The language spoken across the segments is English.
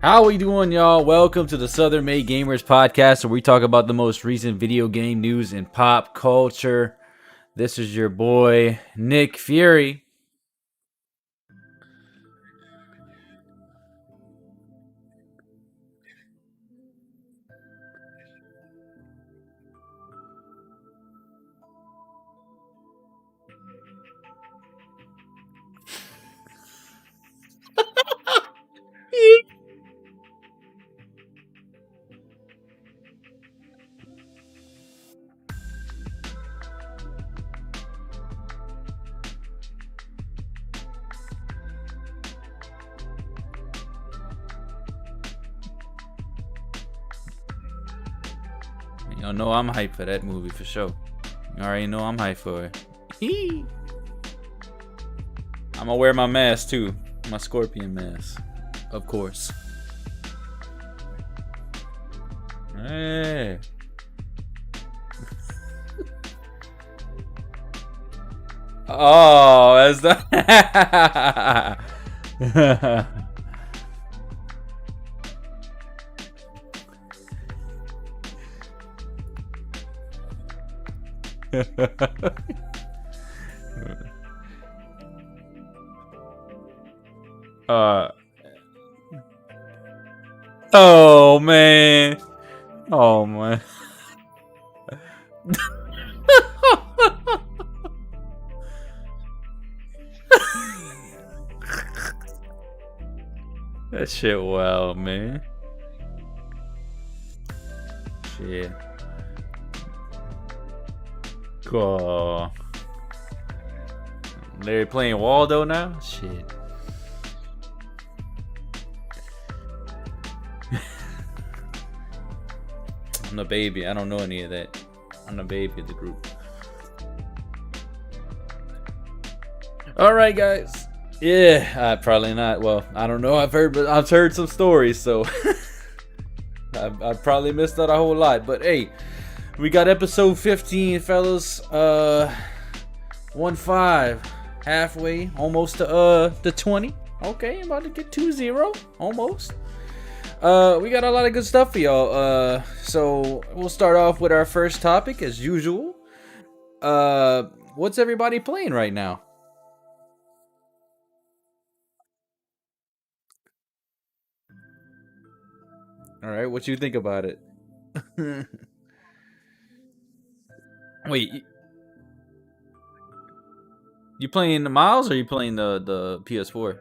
How we doing, y'all? Welcome to the Southern Made Gamers podcast, where we talk about the most recent video game news and pop culture. This is your boy, Nick Fury. Y'all know I'm hyped for that movie for sure. You already know I'm hyped for it. I'm gonna wear my mask too. My scorpion mask. Of course. Hey. Oh, that's the oh man. Oh man. That shit wild, man. Shit. Cool. They're playing Waldo now? Shit. I'm the baby. I don't know any of that. I'm the baby of the group. Alright, guys. Yeah, probably not. Well, I don't know. I've heard some stories, so I've probably missed out a whole lot. But hey, we got episode 15, fellas. 1-5, halfway, almost to 20. Okay, about to get 2-0, almost. We got a lot of good stuff for y'all. So we'll start off with our first topic as usual. What's everybody playing right now? All right, what you think about it? Wait, you playing the Miles or you playing the PS4?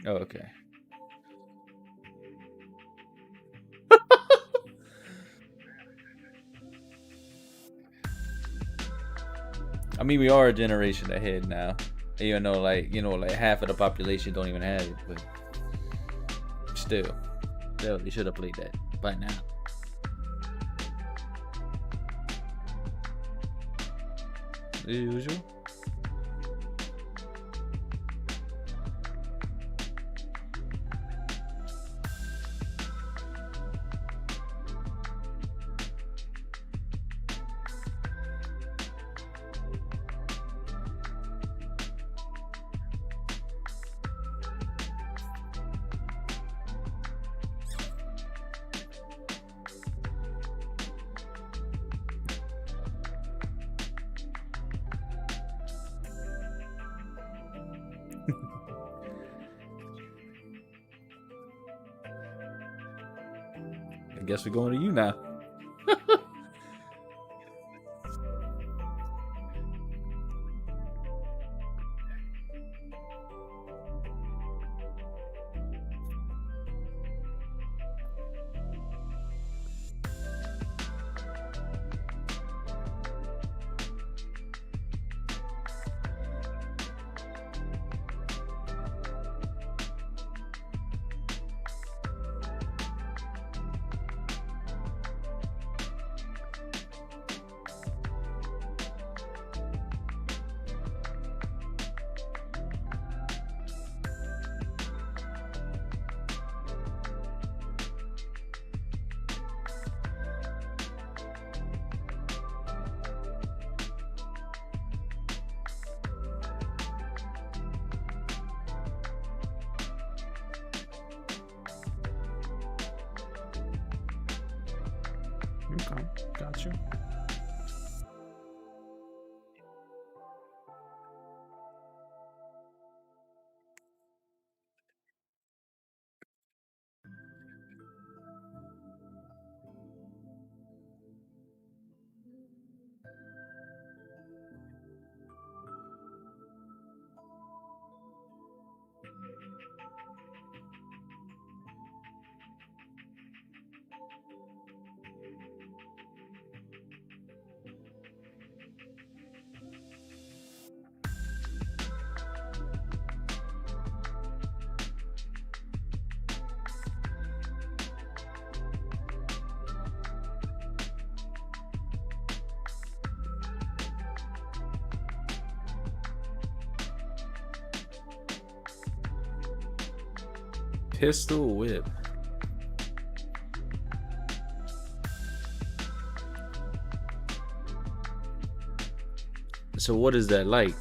Oh, okay. I mean, we are a generation ahead now. Even though, like half of the population don't even have it, but still, they should have played that by now. As usual. I guess we're going to you now. Okay, got you. Pistol whip. So what is that like?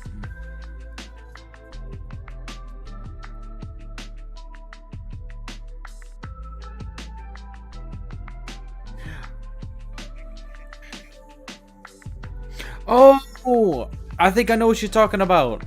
Oh, I think I know what you're talking about.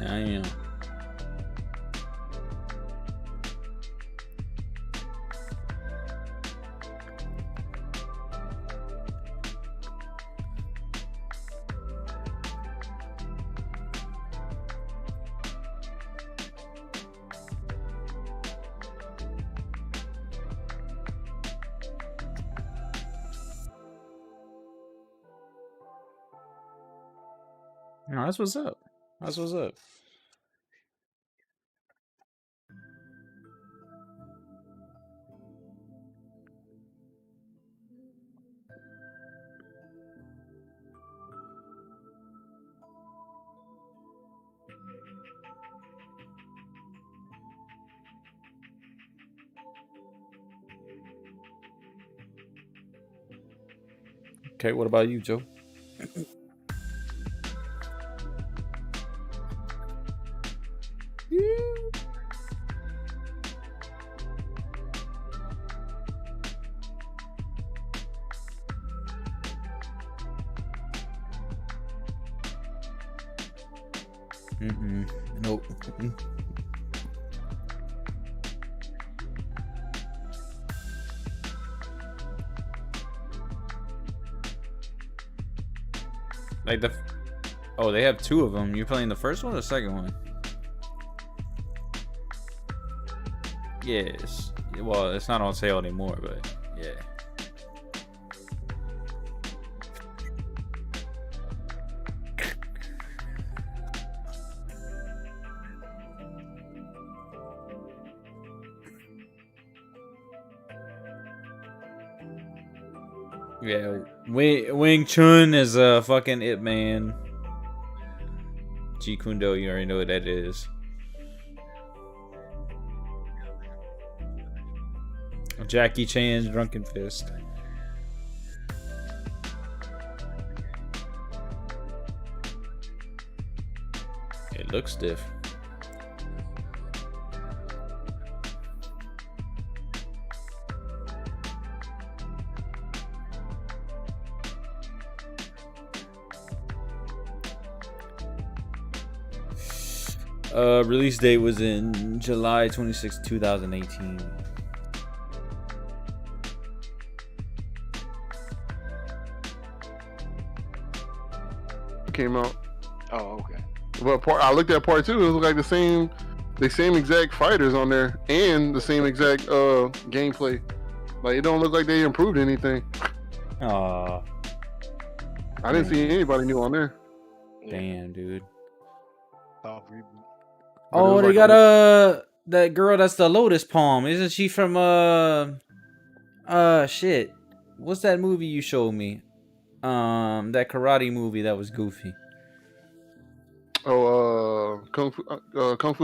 Yeah, I am. No, that's what's up. That's what's up. Okay, what about you, Joe? Nope. Like oh, they have two of them. You playing the first one or the second one? Yes. Well, it's not on sale anymore, but yeah. Yeah, Wing Chun is a fucking Ip Man. G Kundo, you already know what that is. Jackie Chan's Drunken Fist. It looks stiff. Release date was in July 26, 2018. Came out. Oh, okay. Well, I looked at part 2. It was like the same the same exact fighters on there and the same exact gameplay. Like it don't look like they improved anything. Aw. I didn't see anybody new on there. Damn, dude. But it Oh, was they like got that girl that's the Lotus Palm. Isn't she from shit. What's that movie you showed me? That karate movie that was goofy. Oh, Kung Fu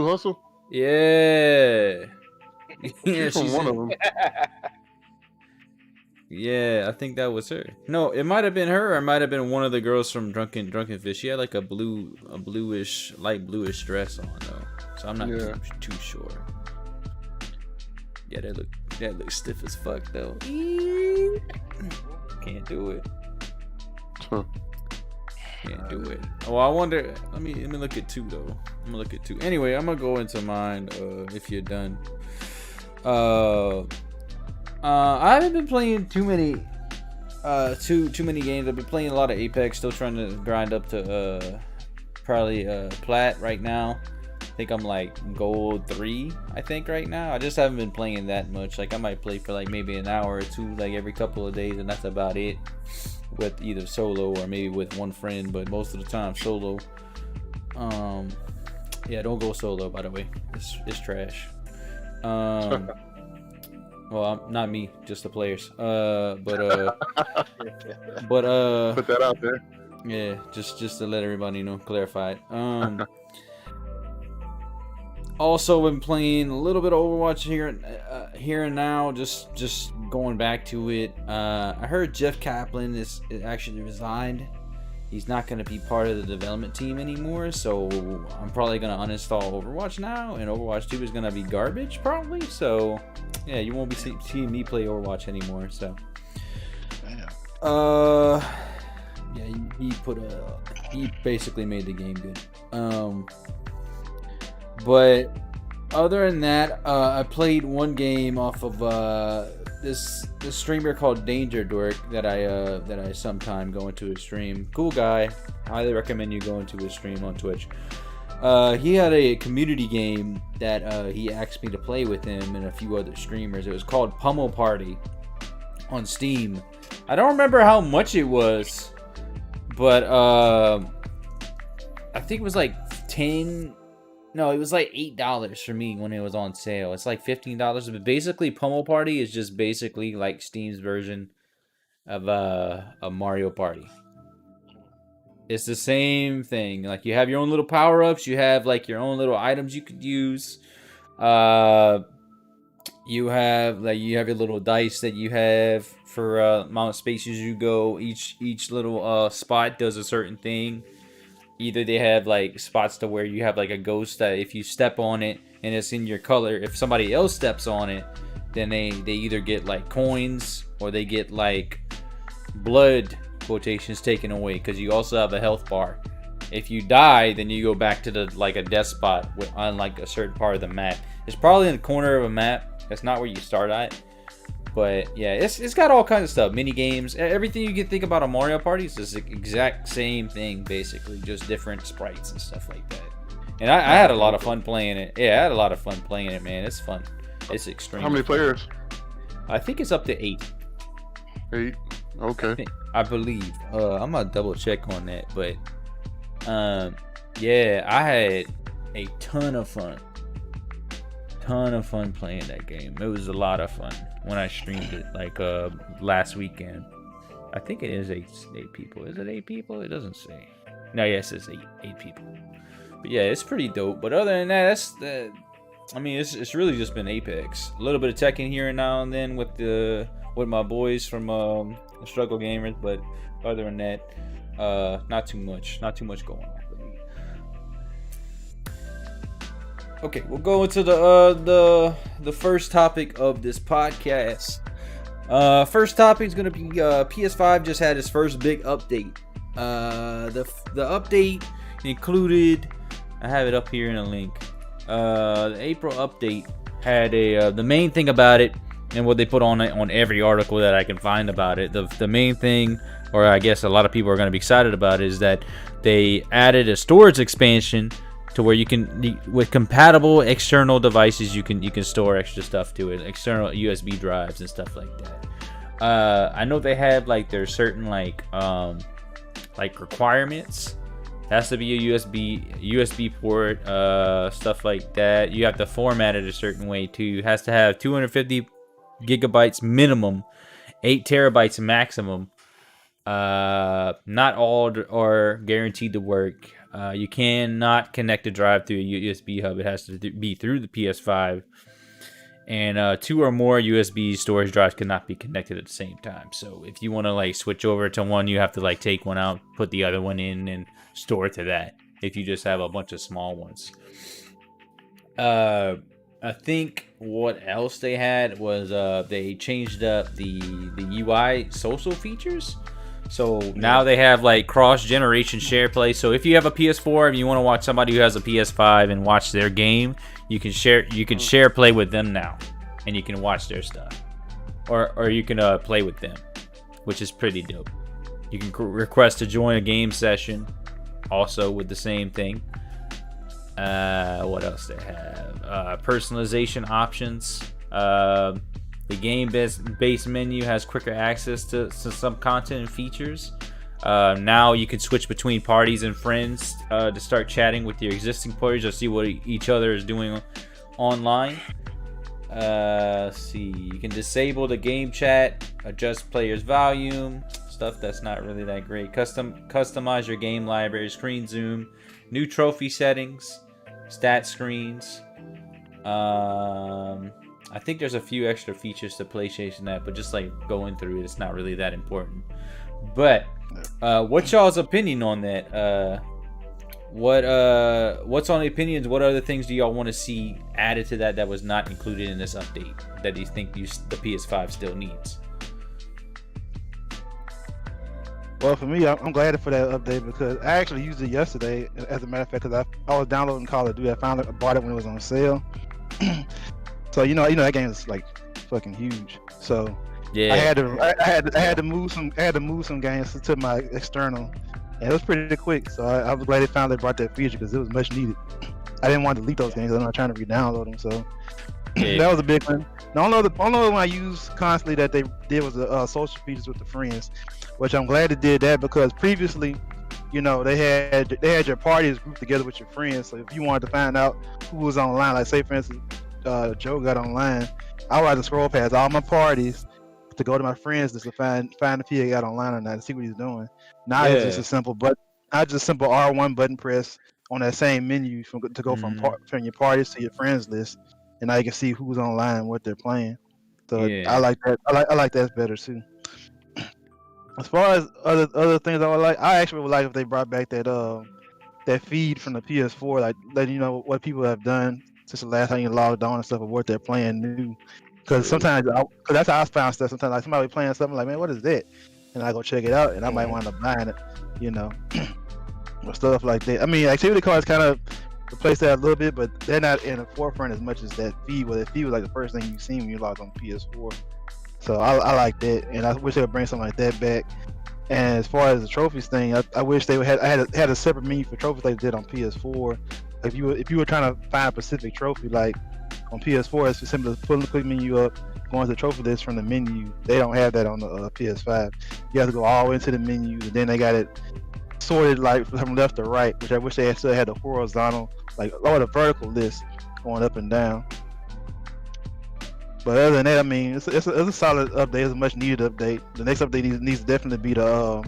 Hustle. Yeah. Yeah, She's from one of them. Yeah, I think that was her. No, it might have been her, or it might have been one of the girls from Drunken Fish. She had like a bluish, light bluish dress on though, so I'm not too sure. Yeah, that look stiff as fuck though. Can't do it. Can't do it. Oh, I wonder. Let me look at 2 though. I'm gonna look at 2. Anyway, I'm gonna go into mine. If you're done. I haven't been playing too many games. I've been playing a lot of Apex, still trying to grind up to probably plat right now. I think I'm like gold 3, I think right now. I just haven't been playing that much. Like I might play for like maybe an hour or 2 like every couple of days, and that's about it, with either solo or maybe with one friend, but most of the time solo. Yeah, don't go solo, by the way. It's trash. Well, not me, just the players. But Put that out there. Yeah, just to let everybody know, clarify it. Also been playing a little bit of Overwatch here and now, just going back to it. I heard Jeff Kaplan is actually resigned. He's not going to be part of the development team anymore, so I'm probably going to uninstall Overwatch now, and Overwatch 2 is going to be garbage probably. So yeah, you won't be seeing me play Overwatch anymore. So yeah, he basically made the game good. But other than that, I played one game off of this streamer called Danger Dork that I sometime go into his stream. Cool guy. Highly recommend you go into his stream on Twitch. He had a community game that he asked me to play with him and a few other streamers. It was called Pummel Party on Steam. I don't remember how much it was, but I think it was like it was like $8 for me when it was on sale. It's like $15, but basically Pummel Party is just basically like Steam's version of a Mario Party. It's the same thing. Like you have your own little power-ups, you have like your own little items you could use. You have your little dice that you have for amount of spaces you go. Each little spot does a certain thing. Either they have like spots to where you have like a ghost that if you step on it and it's in your color, if somebody else steps on it, then they either get like coins or they get like blood quotations taken away, because you also have a health bar. If you die, then you go back to the like a death spot on like a certain part of the map. It's probably in the corner of a map. That's not where you start at. But yeah, it's got all kinds of stuff. Mini games, everything you can think about a Mario Party is the exact same thing, basically, just different sprites and stuff like that. And I had a lot of fun playing it. Yeah, I had a lot of fun playing it, man. It's fun. It's extreme. How many players? I think it's up to 8. 8. Okay. I believe. I'm gonna double check on that, but yeah, I had a ton of fun playing that game. It was a lot of fun when I streamed it like last weekend. I think it is 8 people. Is it 8 people? It doesn't say. No, yes, it's 8 people. But yeah, it's pretty dope. But other than that, it's really just been Apex. A little bit of Tekken here and now and then with my boys from Struggle Gamers, but other than that, not too much going on. Okay, we'll go into the first topic of this podcast. First topic is gonna be PS5 just had its first big update. The update included, I have it up here in a link. The April update had the main thing about it, and what they put on it on every article that I can find about it. The main thing, or I guess a lot of people are gonna be excited about, is that they added a storage expansion to where you can, with compatible external devices, you can store extra stuff to it, external USB drives and stuff like that. I know they have like there's certain like requirements. It has to be a USB port, stuff like that. You have to format it a certain way too. It has to have 250 gigabytes minimum, 8 terabytes maximum. Not all are guaranteed to work. You cannot connect a drive through a USB hub. It has to be through the PS5. And 2 or more USB storage drives cannot be connected at the same time. So if you want to like switch over to one, you have to like take one out, put the other one in, and store it to that. If you just have a bunch of small ones. I think what else they had was they changed up the UI social features. So now they have like cross-generation share play. So if you have a PS4 and you want to watch somebody who has a PS5 and watch their game, you can share play with them now, and you can watch their stuff, or you can play with them, which is pretty dope. You can request to join a game session, also with the same thing. What else they have? Personalization options. The game-based menu has quicker access to some content and features. Now you can switch between parties and friends to start chatting with your existing players or see what each other is doing online. Let's see. You can disable the game chat, adjust players' volume, stuff that's not really that great. Customize your game library, screen zoom, new trophy settings, stat screens. I think there's a few extra features to PlayStation that, but just like going through it, it's not really that important. But what's y'all's opinion on that? What's on the opinions? What other things do y'all want to see added to that was not included in this update that you think the PS5 still needs? Well, for me, I'm glad for that update because I actually used it yesterday. As a matter of fact, because I was downloading Call of Duty, I finally bought it when it was on sale. So you know that game is like fucking huge. So yeah, I had to move some games to my external, and it was pretty quick. So I was glad they finally brought that feature because it was much needed. I didn't want to delete those games. I'm not trying to re-download them. So yeah. That was a big one. The only one I used constantly that they did was the social features with the friends, which I'm glad they did that because previously, you know, they had your parties grouped together with your friends. So if you wanted to find out who was online, like say for instance, Joe got online, I would have to scroll past all my parties to go to my friends just to find if he got online or not, to see what he's doing. Now it's just a simple R1 button press on that same menu to go from your parties to your friends list, and now you can see who's online and what they're playing. So I like that. I like that better too. As far as other things I actually would like if they brought back that feed from the PS4, like letting you know what people have done since the last time you logged on and stuff, or what they're playing new. Because sometimes, cause that's how I found stuff. Sometimes like somebody playing something like, man, what is that? And I go check it out, and I might wind up buying it, you know, or stuff like that. I mean, activity cards kind of replace that a little bit, but they're not in the forefront as much as that feed. Well, that feed was like the first thing you seen when you logged on PS4. So I like that, and I wish they would bring something like that back. And as far as the trophies thing, I wish they had a separate menu for trophies like they did on PS4. If you were trying to find a specific trophy, like on PS4, it's just simply pulling the quick menu up, going to the trophy list from the menu. They don't have that on the PS5. You have to go all the way into the menu, and then they got it sorted like from left to right, which I wish they still had the horizontal, like or the vertical list going up and down. But other than that, I mean, it's a solid update. It's a much needed update. The next update needs to definitely be the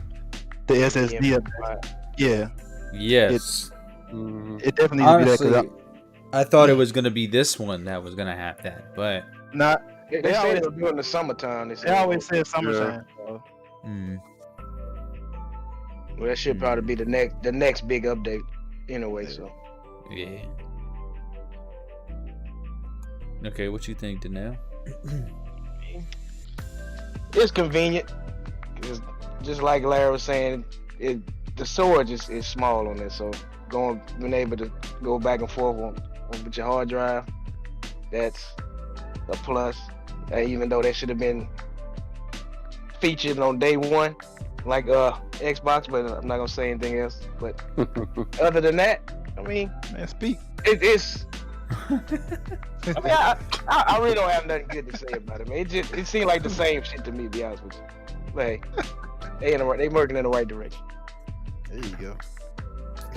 SSD update. Yeah. Yes. It definitely needs to be that. I thought it was gonna be this one that was gonna have that, but not. They always do it in the summertime. They always say summertime. Well, that should probably be the next big update, anyway. So. Yeah. Okay, what you think, Danelle? It's convenient. It's just like Larry was saying, the storage is small on it, so being able to go back and forth with your hard drive, that's a plus. Even though that should have been featured on day one, like Xbox, but I'm not gonna say anything else. But other than that, I mean, Man, speak. it's. I mean, I really don't have nothing good to say about it, man. It seemed like the same shit to me, to be honest with you. Like, they working in the right direction. There you go.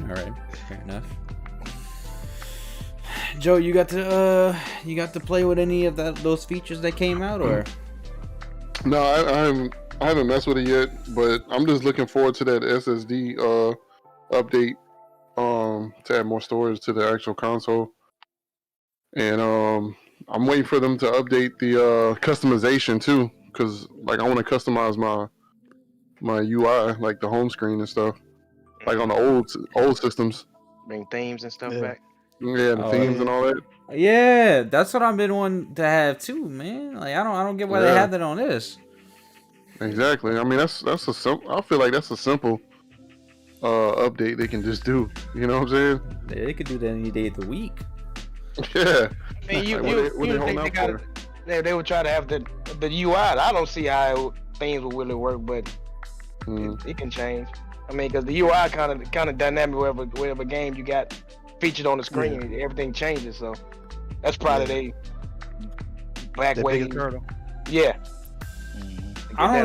All right, fair enough. Joe, you got to play with any of those features that came out, or? No, I haven't messed with it yet, but I'm just looking forward to that SSD update to add more storage to the actual console. And I'm waiting for them to update the customization too, because like I want to customize my UI, like the home screen and stuff, like on the old systems. Bring themes and stuff back. Yeah, the themes and all that. Yeah, that's what I've been wanting to have too, man. Like I don't get why they have that on this. Exactly. I mean, that's a simple. I feel like that's a simple update they can just do. You know what I'm saying? They could do that any day of the week. Yeah. I mean, they would try to have the UI. I don't see how things will really work, but it can change. I mean, because the UI kind of dynamic. Whatever game you got featured on the screen, everything changes. So that's probably they back way. Yeah. I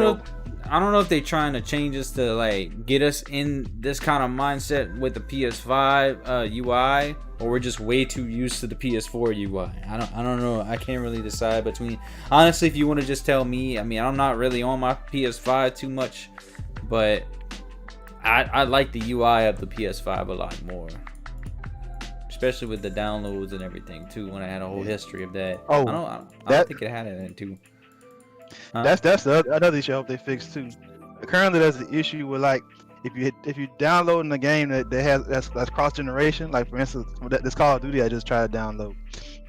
don't know if they're trying to change us to like get us in this kind of mindset with the PS5 UI, or we're just way too used to the PS4 UI. I don't know. I can't really decide between. Honestly, if you want to just tell me, I mean, I'm not really on my PS5 too much, but I like the UI of the PS5 a lot more, especially with the downloads and everything too. When I had a whole history of that. I don't think it had it in it too. That's another issue I hope they fix too. Currently, there's an issue with like if you downloading a game that's cross generation, like for instance this Call of Duty I just tried to download,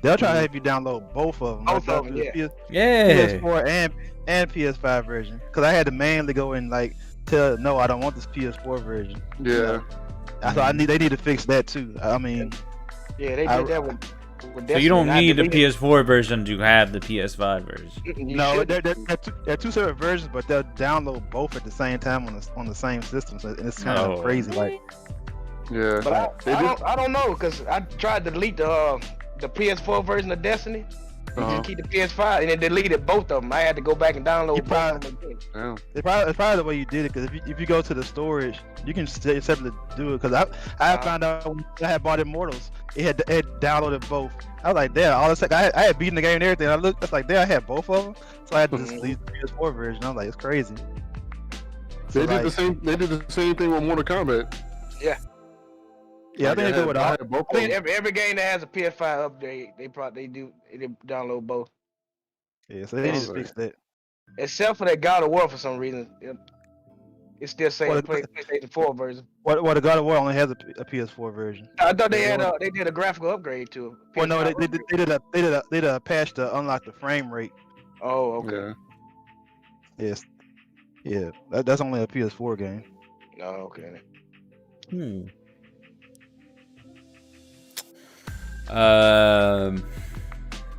they'll try to have you download both of them. Both of them, PS4 and PS5 version. Because I had to manually go and like tell no, I don't want this PS4 version. Yeah. You know? So they need to fix that too. I mean, yeah, they did that with so you don't need the PS4 version to have the PS5 version. No, they're two separate versions, but they'll download both at the same time on the same system. So it's kind of crazy, like. Yeah. But I don't know, because I tried to delete the PS4 version of Destiny. Just keep the PS5, and it deleted both of them. I had to go back and download both of them again. Yeah. It's probably the way you did it, because if you go to the storage, you can separately do it. Because I found out when I had bought Immortals, it had downloaded both. I was like, there, all of a sudden, I had beaten the game and everything. I looked, it's like, there, I had both of them. So I had to just delete the PS4 version. I was like, it's crazy. So They did the same thing with Mortal Kombat. Yeah. Yeah, I think they do it all. I mean, every game that has a PS5 update, they download both. Yeah, so they just fixed that. Except for that God of War, for some reason, it's still saying PlayStation 4 version. What the God of War only has a PS4 version. I thought they did a graphical upgrade to it. Well, no, they did a patch to unlock the frame rate. Oh, okay. Yeah. Yes. Yeah, that's only a PS4 game. Oh, okay.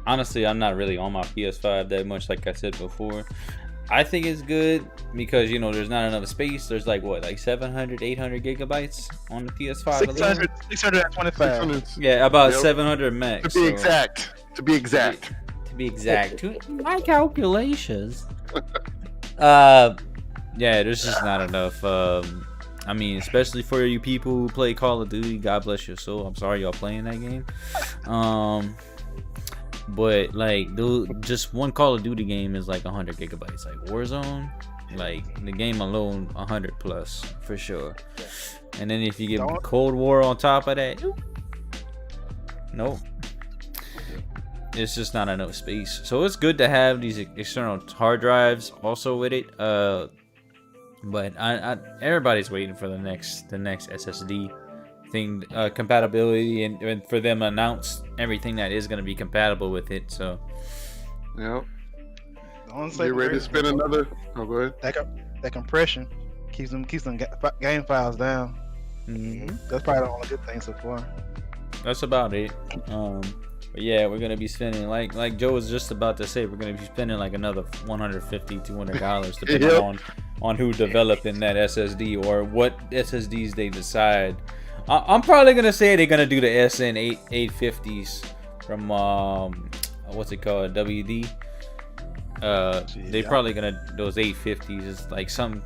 Honestly, I'm not really on my PS5 that much, like I said before. I think it's good because, you know, there's not enough space. There's like 700, 800 gigabytes on the PS5. 625. Yeah, about 700 megs. To be exact. My calculations. Yeah, there's just not enough. I mean, especially for you people who play Call of Duty, God bless your soul. I'm sorry y'all playing that game. But like, just one Call of Duty game is like 100 gigabytes. Like Warzone, like the game alone, 100 plus for sure. And then if you get Cold War on top of that, nope. It's just not enough space. So it's good to have these external hard drives also with it. But everybody's waiting for the next SSD thing, compatibility, and for them to announce everything that is going to be compatible with it. So, yep. Get ready to spend another. Oh, go ahead. That compression keeps them game files down. That's probably the only good thing so far. That's about it. But yeah, we're gonna be spending like Joe was just about to say, we're gonna be spending like another $150-$200 depending on who developing that SSD or what SSDs they decide I'm probably gonna say they're gonna do the SN 850s from what's it called, WD. They probably gonna those 850s is like something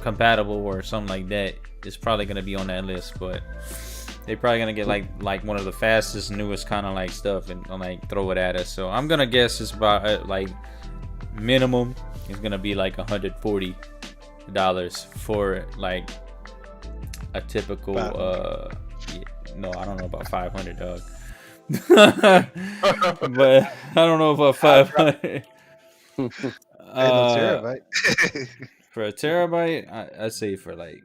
compatible or something like that. It's probably gonna be on that list, but they probably gonna get like one of the fastest, newest kind of like stuff and like throw it at us. So I'm gonna guess it's about like minimum is gonna be like $140 for like a typical no, I don't know about 500, dog. But I don't know about 500. For a terabyte, I'd say for like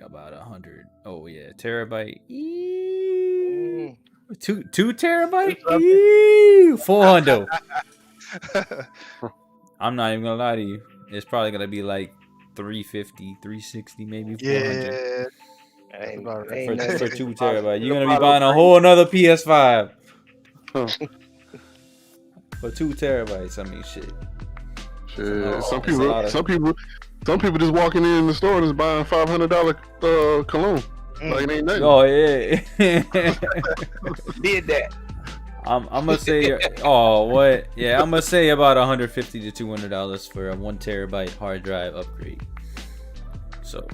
about 100. Oh yeah, terabyte. Two terabyte. 400. I'm not even gonna lie to you. It's probably gonna be like 350, 360, maybe 400. Yeah. For 2 terabyte, you're gonna be buying a whole another PS5. For 2 terabytes, I mean, shit. Some people just walking in the store and just buying $500 cologne. Like it ain't nothing. Oh yeah. Did that. I'm gonna say, oh what? Yeah, I'm gonna say about $150 to $200 for a 1 terabyte hard drive upgrade. So,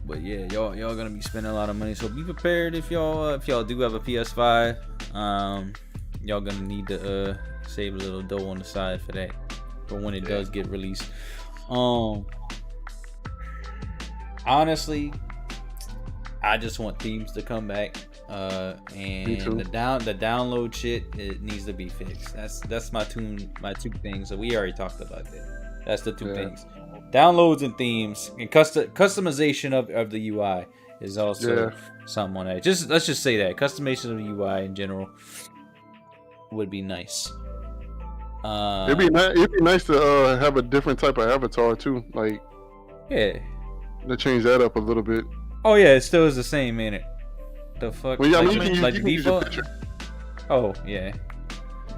but yeah, y'all gonna be spending a lot of money. So be prepared if y'all do have a PS5. Y'all gonna need to save a little dough on the side for that, for when it does get released. Honestly, I just want themes to come back. And the download shit, it needs to be fixed. That's my two things. So we already talked about that. That's the two things. Downloads and themes and customization of the UI is also something on that. Let's just say that customization of the UI in general would be nice. It'd be nice to have a different type of avatar too. Like to change that up a little bit. Oh yeah, it still is the same, ain't it? The fuck? Well, yeah, like the default. Oh yeah.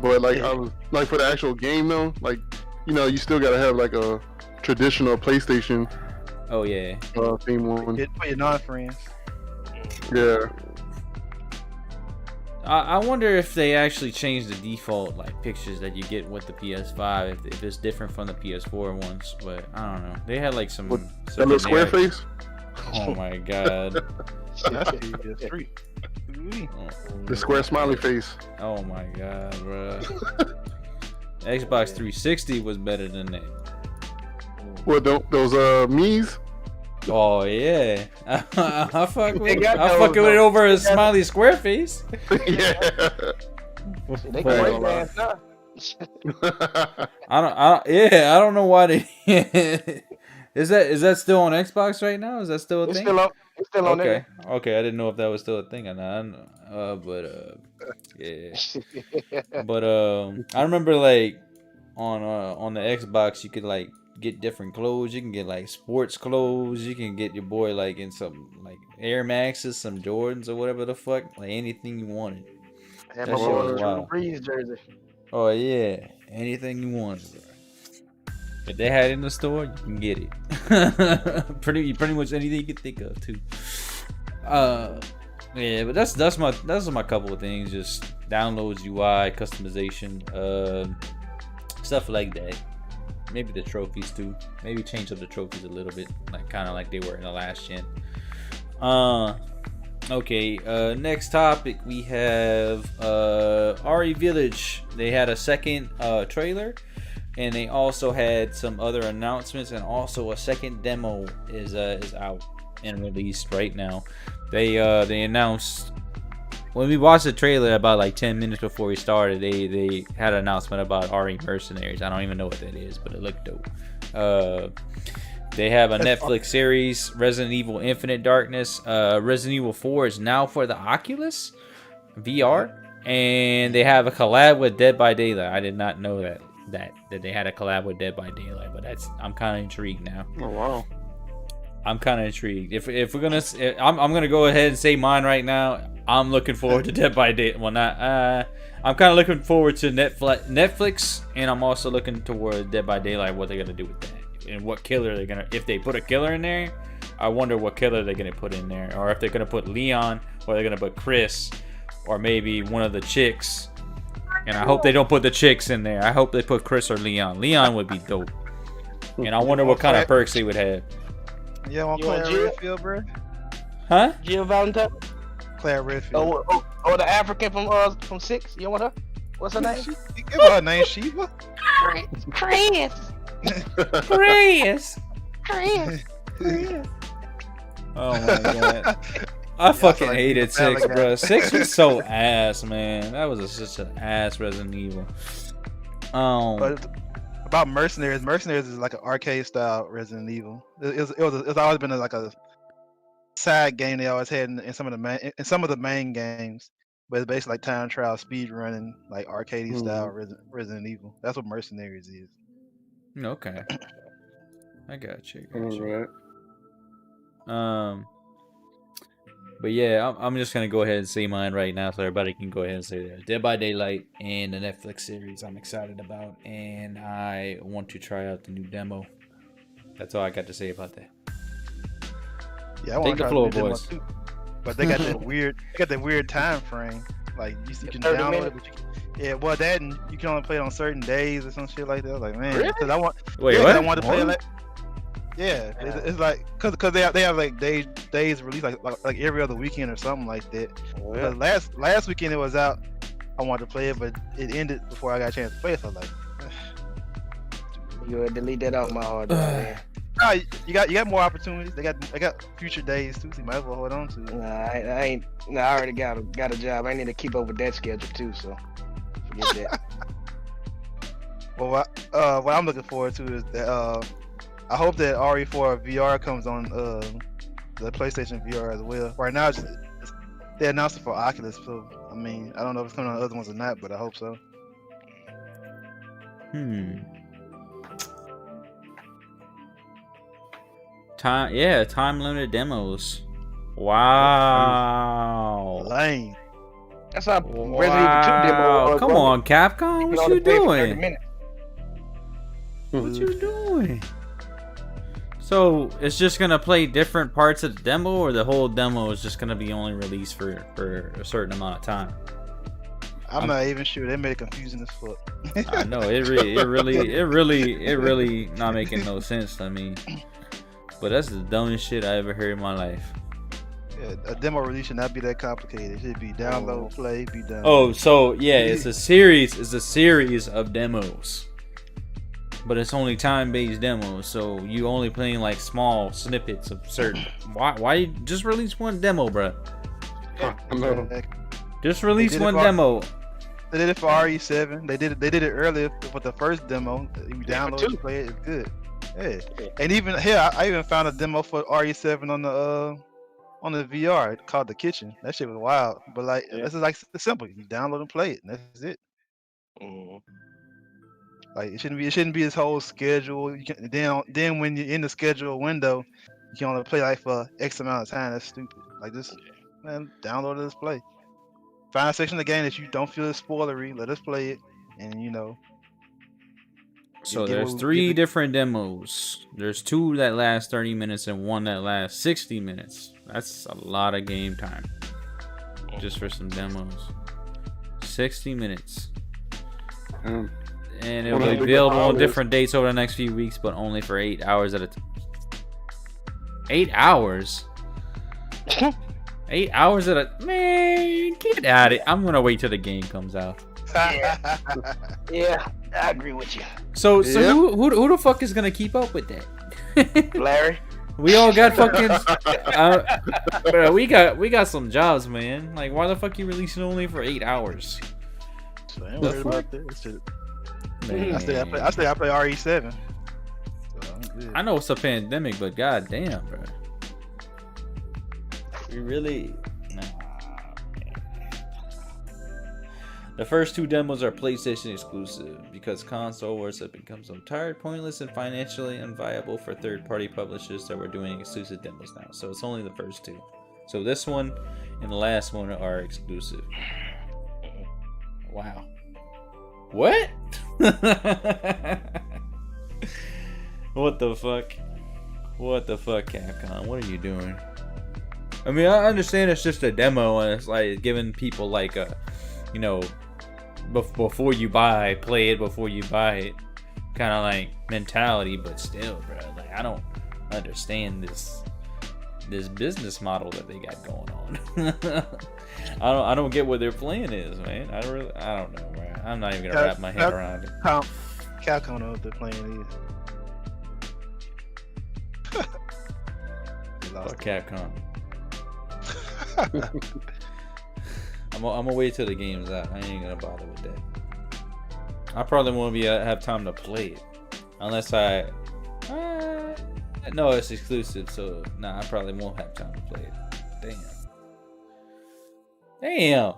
But I was like for the actual game though, like you still gotta have like a traditional PlayStation. Oh yeah. Theme one. For your non-friends. Yeah. I wonder if they actually changed the default like pictures that you get with the PS5 if it's different from the PS4 ones, but I don't know. They had like some that little square face. Oh my god. The square smiley face. Oh my god, bro. Xbox 360 was better than that. What those Mii's? Oh yeah, I fuck with it over a smiley square face. Yeah. They can wait fast now. I don't know why they. Is that still on Xbox right now? Is that still a thing? It's still on there. Okay, I didn't know if that was still a thing or not. Yeah. But I remember like on the Xbox you could like get different clothes. You can get like sports clothes. You can get your boy like in some like Air Maxes, some Jordans or whatever the fuck, like anything you wanted. That shit was wild. Breeze jersey. Oh yeah, anything you wanted. If they had it in the store, you can get it. pretty much anything you can think of too. Yeah, but that's my couple of things. Just downloads, UI, customization, stuff like that. Maybe the trophies too. Maybe change up the trophies a little bit, like kind of like they were in the last gen. Okay. Next topic we have RE Village. They had a second trailer. And they also had some other announcements, and also a second demo is out and released right now. They announced when we watched the trailer about like 10 minutes before we started. They had an announcement about RE Mercenaries. I don't even know what that is, but it looked dope. They have a Netflix series, Resident Evil Infinite Darkness. Resident Evil 4 is now for the Oculus VR, and they have a collab with Dead by Daylight. I did not know that they had a collab with Dead by Daylight, but I'm kind of intrigued now. Oh wow. I'm kind of intrigued. If we're gonna, I'm gonna go ahead and say mine right now. I'm looking forward to Dead by Daylight. Well, not. I'm kind of looking forward to Netflix, and I'm also looking toward Dead by Daylight. What they're gonna do with that, and what killer they're gonna. If they put a killer in there, I wonder what killer they're gonna put in there, or if they're gonna put Leon, or they're gonna put Chris, or maybe one of the chicks. And I hope they don't put the chicks in there. I hope they put Chris or Leon. Leon would be dope. And I wonder what kind of perks he would have. Yeah, want to You play want at Jill? Redfield, bro? Huh? Jill Valentine? Play at Redfield. Or the African from 6? You want her? What's her name? Give her a name, Sheba. Chris. Chris. Chris. Oh my god. I fucking like hated the 6, Backlash. bro. 6 was so ass, man. That was such an ass Resident Evil. But about Mercenaries is like an arcade style Resident Evil. It's always been like a side game they always had in some of the main games. But it's basically like time trial, speed running, like arcade style Resident Evil. That's what Mercenaries is. Okay. I got you. Alright. But yeah, I'm just gonna go ahead and say mine right now, so everybody can go ahead and say that. Dead by Daylight and the Netflix series I'm excited about, and I want to try out the new demo. That's all I got to say about that. Yeah, I want Take to the try floor, the demo boys. too. But they got that weird time frame. Like you can 30 download it, minutes? but well, that and you can only play it on certain days or some shit like that. I was like, man, Really? because I want. Wait, yeah, 'cause what? I want to play it What? like. Yeah, it's like because they have like days release like every other weekend or something like that. Yeah. Because last weekend it was out, I wanted to play it, but it ended before I got a chance to play it. So I was like, You gotta delete that off my hard drive, man. nah, you got more opportunities. They got future days too, so you might as well hold on to it. Nah, I ain't. Nah, I already got a job. I need to keep up with that schedule too. So forget that. Well, what I'm looking forward to is that I hope that RE4 VR comes on the PlayStation VR as well. Right now, they announced it for Oculus, so I mean, I don't know if it's coming on the other ones or not, but I hope so. Time limited demos. Wow. Lame. That's how Resident Evil 2 demo was. Come bro. on, Capcom. You can What only you play for 30 doing? minutes. What you doing? So it's just gonna play different parts of the demo, or the whole demo is just gonna be only released for a certain amount of time? I'm not even sure. They made it confusing as fuck. I know it really not making no sense to me. But that's the dumbest shit I ever heard in my life. Yeah, a demo release should not be that complicated. It should be download, play, be done. Oh, so yeah, it's a series. It's a series of demos, but it's only time-based demos. So you only playing like small snippets of certain. Why just release one demo, bruh? I know. Just release did it one for- demo. They did it for RE7. They did it earlier with the first demo. You download two. it, play it. It's good. Yeah. And even here, I even found a demo for RE7 on the VR called The Kitchen. That shit was wild. But like, this is like it's simple. You download and play it, and that's it. Mhm. Like it shouldn't be this whole schedule. You can then when you're in the schedule window, you can only play like for X amount of time. That's stupid. Like this, man, download it, let's play. Find a section of the game that you don't feel is spoilery. Let us play it, and you know. So get there's what- three get the- different demos. There's 2 that last 30 minutes and 1 that lasts 60 minutes. That's a lot of game time just for some demos. 60 minutes. Um, And it'll Well, be they available got on hours. different dates over the next few weeks, but only for 8 hours at a time. 8 hours? 8 hours at a... Man, get at it. I'm going to wait till the game comes out. Yeah, I agree with you, So Yep. who the fuck is going to keep up with that? Larry. We all got fucking... bro, we got some jobs, man. Like, why the fuck you releasing only for 8 hours? I ain't The worried fuck? about that shit. Man. I still play RE7. So I'm good. I know it's a pandemic, but goddamn, bro. We really... Nah. The first 2 demos are PlayStation exclusive because console wars have become so tired, pointless, and financially unviable for third-party publishers that we're doing exclusive demos now. So it's only the first 2. So this one and the last one are exclusive. Wow. What? What the fuck? What the fuck, Capcom? What are you doing? I mean, I understand it's just a demo and it's like giving people like a, you know, before you buy, play it before you buy it, kind of like mentality. But still, bro, like I don't understand this business model that they got going on. I don't get what their plan is, man. I don't know, man. I'm not even gonna wrap my head around it. Capcom knows what their plan is. Fuck Capcom. I'm gonna wait till the game's out. I ain't gonna bother with that. I probably won't have time to play it unless I no, it's exclusive. So nah, I probably won't have time to play it. Damn.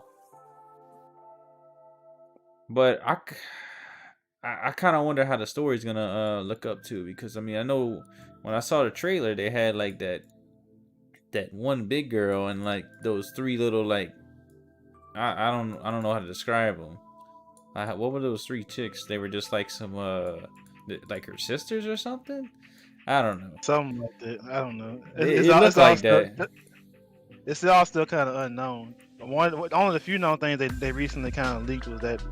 But I kind of wonder how the story's gonna look up to, because I mean I know when I saw the trailer they had like that one big girl and like those three little like I don't know how to describe them. What were those three chicks? They were just like some like her sisters or something. I don't know. Something like that. I don't know. It looks like that. It's all still kind of unknown. Only the few known things they recently kind of leaked was that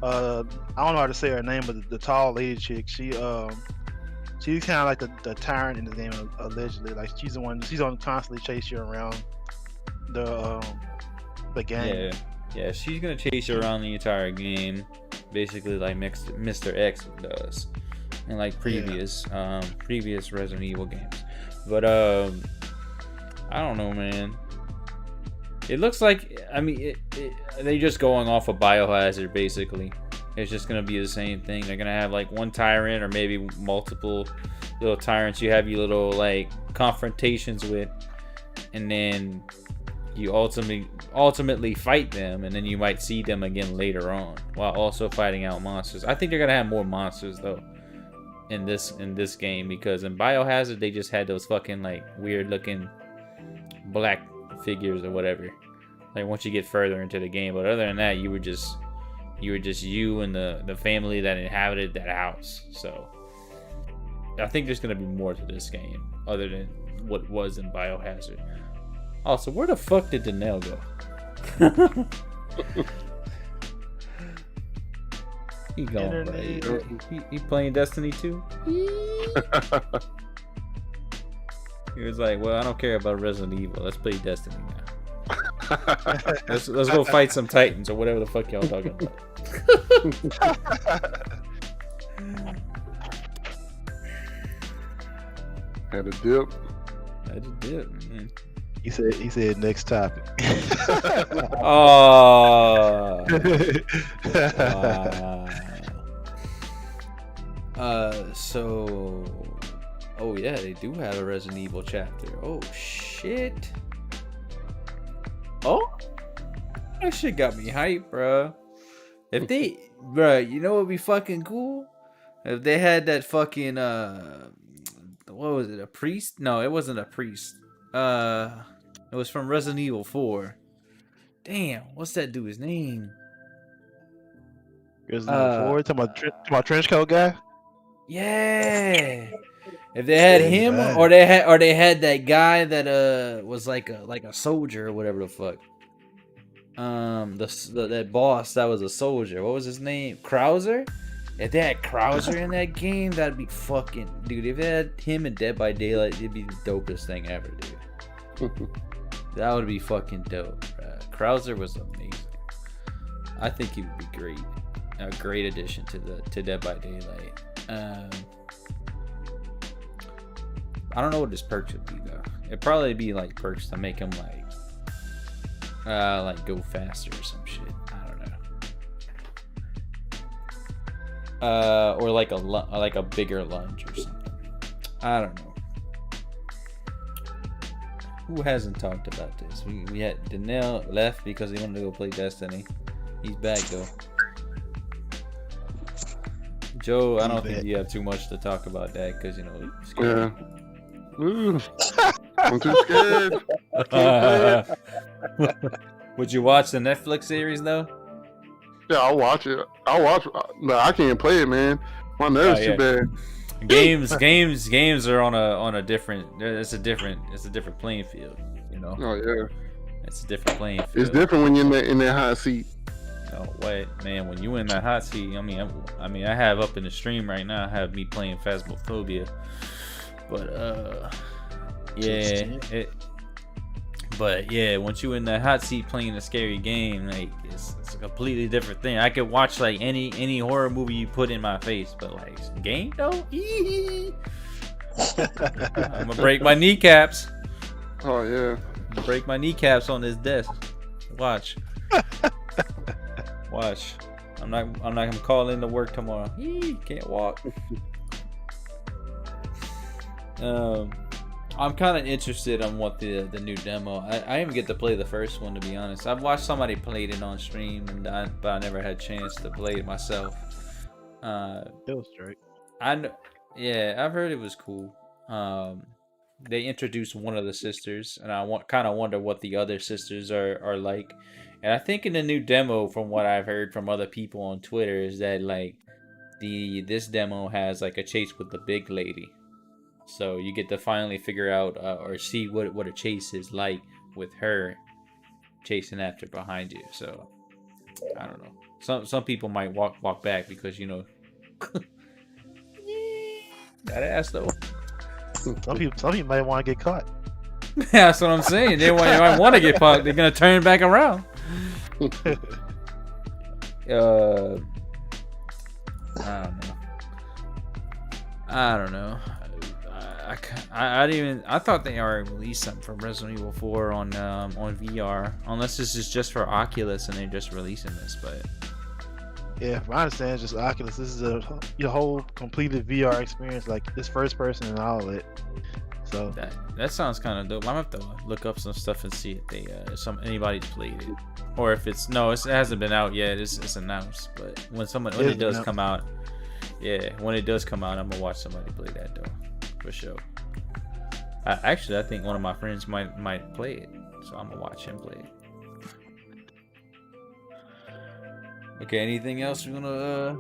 I don't know how to say her name, but the tall lady chick. She's kind of like the tyrant in the game allegedly. Like she's the one. She's on constantly chase you around the game. Yeah. She's gonna chase you around the entire game, basically like Mr. X does, in like previous Resident Evil games. But I don't know, man. It looks like, I mean, they just going off of Biohazard, basically. It's just going to be the same thing. They're going to have, like, one tyrant or maybe multiple little tyrants you have your little, like, confrontations with. And then you ultimately fight them. And then you might see them again later on while also fighting out monsters. I think they're going to have more monsters, though, in this game. Because in Biohazard, they just had those fucking, like, weird-looking black figures or whatever, like once you get further into the game. But other than that, you were just you and the family that inhabited that house. So I think there's gonna be more to this game other than what was in Biohazard. Also, where the fuck did Danelle go? He gone, bro. He playing Destiny 2? He was like, well, I don't care about Resident Evil. Let's play Destiny now. let's go fight some Titans or whatever the fuck y'all talking about. Had a dip. Man. He said next topic. Oh. Wow. So. Oh yeah, they do have a Resident Evil chapter. Oh shit. Oh, that shit got me hyped, bro. If they, bro, you know what would be fucking cool? If they had that fucking what was it? A priest? No, it wasn't a priest. It was from Resident Evil 4. Damn, what's that dude's name? Resident Evil 4. Talking about trench coat guy. Yeah. If they had him, or they had that guy that was like a soldier or whatever the fuck. That boss that was a soldier. What was his name? Krauser? If they had Krauser in that game, that'd be fucking, dude. If they had him in Dead by Daylight, it'd be the dopest thing ever, dude. That would be fucking dope. Krauser was amazing. I think he would be great. A great addition to Dead by Daylight. I don't know what his perks would be though. It'd probably be like perks to make him like go faster or some shit. I don't know. Or like a bigger lunge or something. I don't know. Who hasn't talked about this? We had Danelle left because he wanted to go play Destiny. He's back though. Joe, I don't think you have too much to talk about that because, you know, yeah. Ooh, I'm too scared. Would you watch the Netflix series though? Yeah, I'll watch it. No, I can't play it, man. My nerves too bad. games are on a different. It's a different playing field. You know. Oh yeah. It's a different playing field. It's different when you're in that hot seat. Oh wait, man! When you in that hot seat, I mean, I have up in the stream right now. I have me playing Phasmophobia, but But yeah, once you in that hot seat playing a scary game, like it's a completely different thing. I could watch like any horror movie you put in my face, but like game though, I'm gonna break my kneecaps. Oh yeah. Break my kneecaps on this desk. Watch. Watch. I'm not gonna call in to work tomorrow. Can't walk. I'm kind of interested on what the new demo. I didn't get to play the first one, to be honest. I've watched somebody played it on stream, but I never had a chance to play it myself. It was straight. Yeah, I've heard it was cool. They introduced one of the sisters, and I kind of wonder what the other sisters are like. And I think in the new demo, from what I've heard from other people on Twitter, is that like this demo has like a chase with the big lady, so you get to finally figure out or see what a chase is like with her chasing after behind you. So I don't know. Some people might walk back because that ass though. Some people might want to get caught. That's what I'm saying. They might want to get caught. They're gonna turn back around. I don't know. I thought they already released something from Resident Evil 4 on VR, unless this is just for Oculus and they're just releasing this. But yeah, from my understanding, it's just Oculus. This is your whole completed VR experience, like this first person and all that. So that sounds kind of dope. I'm gonna have to look up some stuff and see if they anybody's played it, or if it hasn't been out yet. It's announced, but when it does come out, I'm gonna watch somebody play that though, for sure. I think one of my friends might play it, so I'm gonna watch him play it. Okay, anything else we're gonna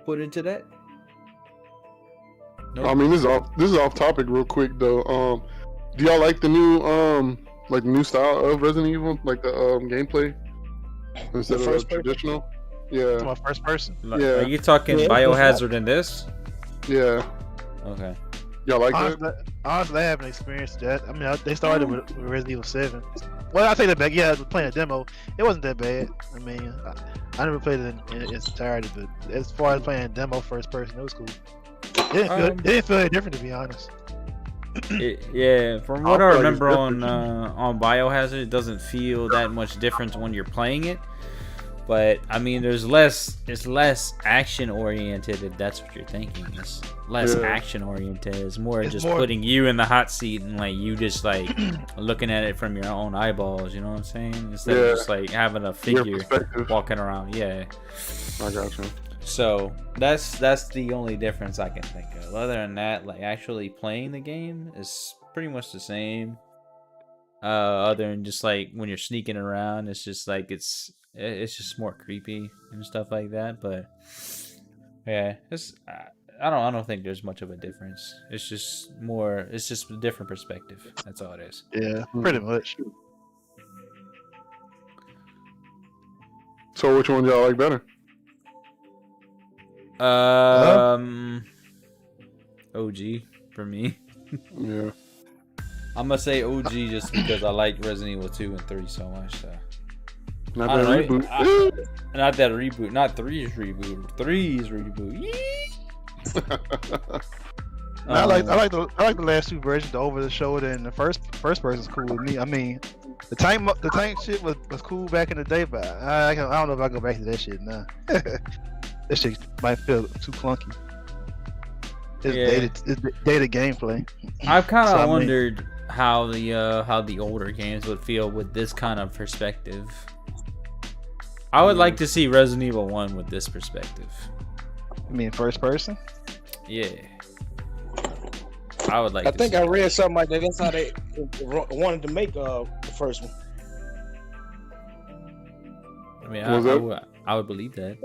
put into that? Nope. I mean, this is off topic real quick though. Do y'all like the new style of Resident Evil, like the gameplay instead of traditional? Yeah. My first person. Are you talking Biohazard in this? Yeah. Okay. Y'all like that? Honestly, I haven't experienced that. I mean, they started with Resident Evil 7. Well, I take that back. Yeah, I was playing a demo. It wasn't that bad. I mean, I never played it in its entirety, but as far as playing a demo first person, it was cool. It didn't feel any different, to be honest. From what I remember on Biohazard, it doesn't feel that much different when you're playing it. But I mean, it's less action oriented, if that's what you're thinking. It's less action oriented. It's more putting you in the hot seat and like you just like looking at it from your own eyeballs. You know what I'm saying? Instead of just like having a figure walking around. Yeah, I got you. So that's the only difference I can think of. Other than that, like actually playing the game is pretty much the same. Other than just like when you're sneaking around, it's just like it's just more creepy and stuff like that. But yeah, I don't think there's much of a difference. It's just a different perspective. That's all it is. Yeah, pretty much. So which one do y'all like better? OG for me. Yeah. I'm gonna say OG just because I like Resident Evil 2 and 3 so much. So. Not that reboot. Not that reboot. Not 3's reboot. 3's reboot. I like the last two versions, the over the shoulder and the first person's cool with me. I mean, the tank shit was cool back in the day, but I don't know if I go back to that shit now. That shit might feel too clunky. It's dated gameplay. I've kind of wondered how the older games would feel with this kind of perspective. I would like to see Resident Evil 1 with this perspective. I mean, first person? Yeah. I would like I think I read something like that. That's how they wanted to make the first one. I mean, I would believe that.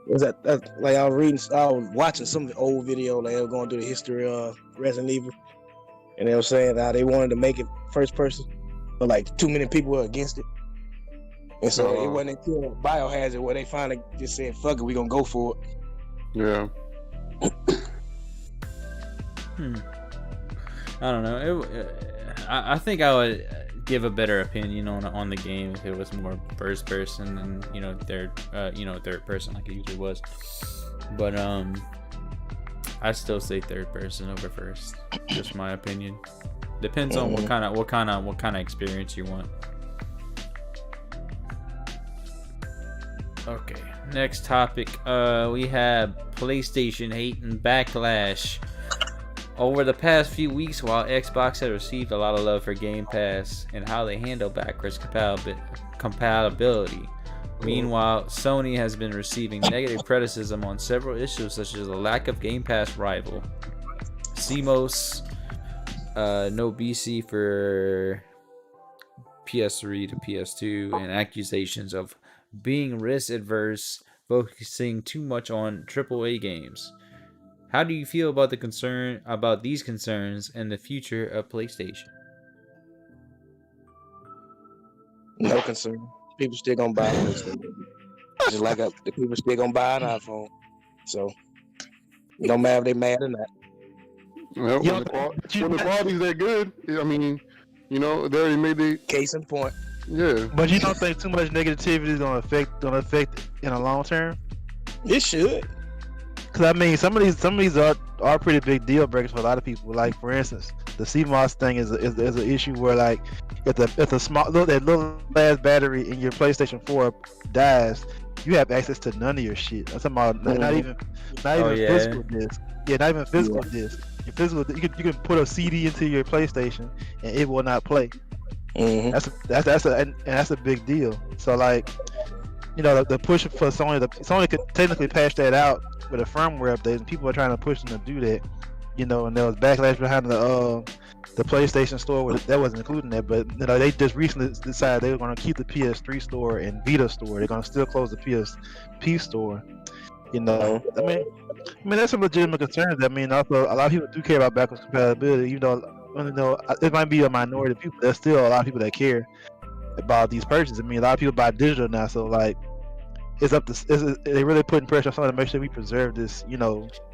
Was that like I was watching some old video, like they were going through the history of Resident Evil, and they were saying how they wanted to make it first person, but like too many people were against it, and so it wasn't until Biohazard where they finally just said, "Fuck it, we gonna go for it." Yeah. I don't know. I think I would give a better opinion on the game if it was more first person and third person like it usually was. But I still say third person over first. Just my opinion. Depends on what kind of experience you want. Okay, next topic. We have PlayStation hate and Backlash. Over the past few weeks, while Xbox has received a lot of love for Game Pass and how they handle backwards compatibility, meanwhile, Sony has been receiving negative criticism on several issues such as the lack of Game Pass rival, CMOS, no BC for PS3 to PS2, and accusations of being risk adverse, focusing too much on AAA games. How do you feel about these concerns and the future of PlayStation? No concern. People still gonna buy PlayStation, just like the people still gonna buy an iPhone. So it don't matter if they mad or not. Well, when the quality's that good, I mean, they already made the Case in point. Yeah. But you don't think too much negativity is gonna affect in the long term? It should. Cause I mean, some of these are pretty big deal breakers for a lot of people. Like for instance, the CMOS thing is an issue where like if that little ass battery in your PlayStation 4 dies, you have access to none of your shit. I'm talking about not even physical disc. Yeah, not even physical disc. Your physical, you can put a CD into your PlayStation and it will not play. That's a big deal. So like, the push for Sony could technically patch that out with a firmware update, and people are trying to push them to do that. And there was backlash behind the PlayStation Store that wasn't including that, but they just recently decided they were going to keep the PS3 store and Vita store. They're going to still close the PSP store. I mean that's some legitimate concerns. I mean, also a lot of people do care about backwards compatibility, even though it might be a minority of people. There's still a lot of people that care about these purchases. I mean, a lot of people buy digital now, so like they really putting pressure on someone to make sure we preserve this,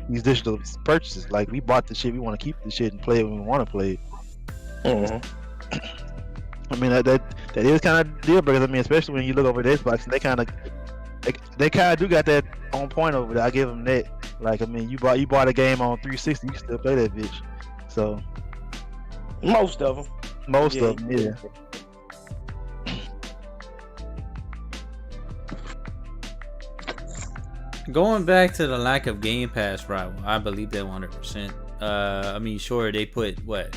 these digital purchases. Like we bought the shit, we want to keep the shit and play it when we want to play it. I mean that is kind of deal breaker. I mean, especially when you look over the Xbox, and they kind of do got that on point over there. I give them that. Like, I mean, you bought a game on 360, you can still play that bitch. So most of them, yeah. Going back to the lack of Game Pass rival, I believe that 100%. I mean, sure, they put like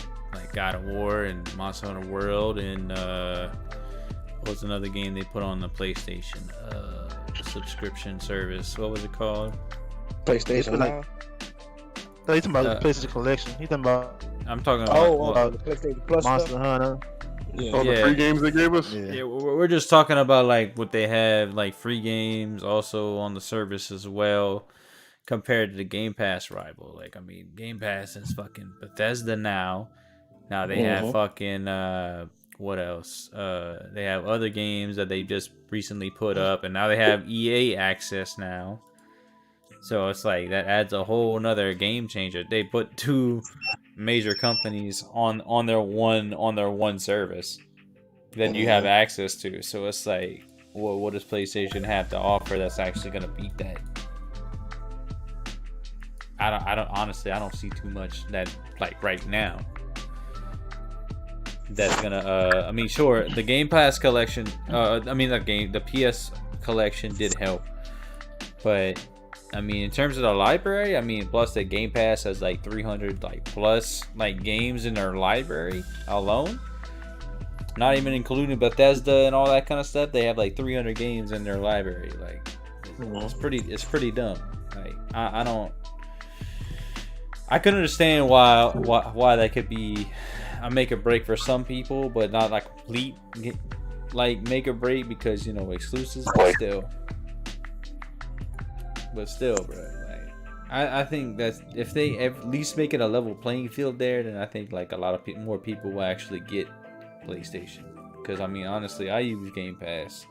God of War and Monster Hunter World and what's another game they put on the PlayStation subscription service? What was it called? PlayStation Now. No, he's talking about the PlayStation Collection. He's talking about. I'm talking about the PlayStation Plus Monster Hunter. Yeah. The free games they gave us. Yeah, we're just talking about like what they have, like free games also on the service as well, compared to the Game Pass rival. Like, I mean, Game Pass is fucking Bethesda now. Now they have fucking what else? They have other games that they just recently put up, and now they have EA access now. So it's like that adds a whole nother game changer. They put two major companies on their one service that you have access to. So it's like, well, what does PlayStation have to offer that's actually gonna beat that? I don't honestly, I don't see too much that like right now that's gonna I mean, sure, the Game Pass collection, the PS collection did help, but I mean, in terms of the library, I mean, plus the Game Pass has like 300 like plus like games in their library alone. Not even including Bethesda and all that kind of stuff. They have like 300 games in their library. Like, it's pretty dumb. Like, I can understand why that could be a make or break for some people, but not like complete like make or break because exclusives, but still. But still, bro, like I think that's if they at least make it a level playing field there, then I think like a lot of more people will actually get PlayStation. Because I mean, honestly, I use Game Pass.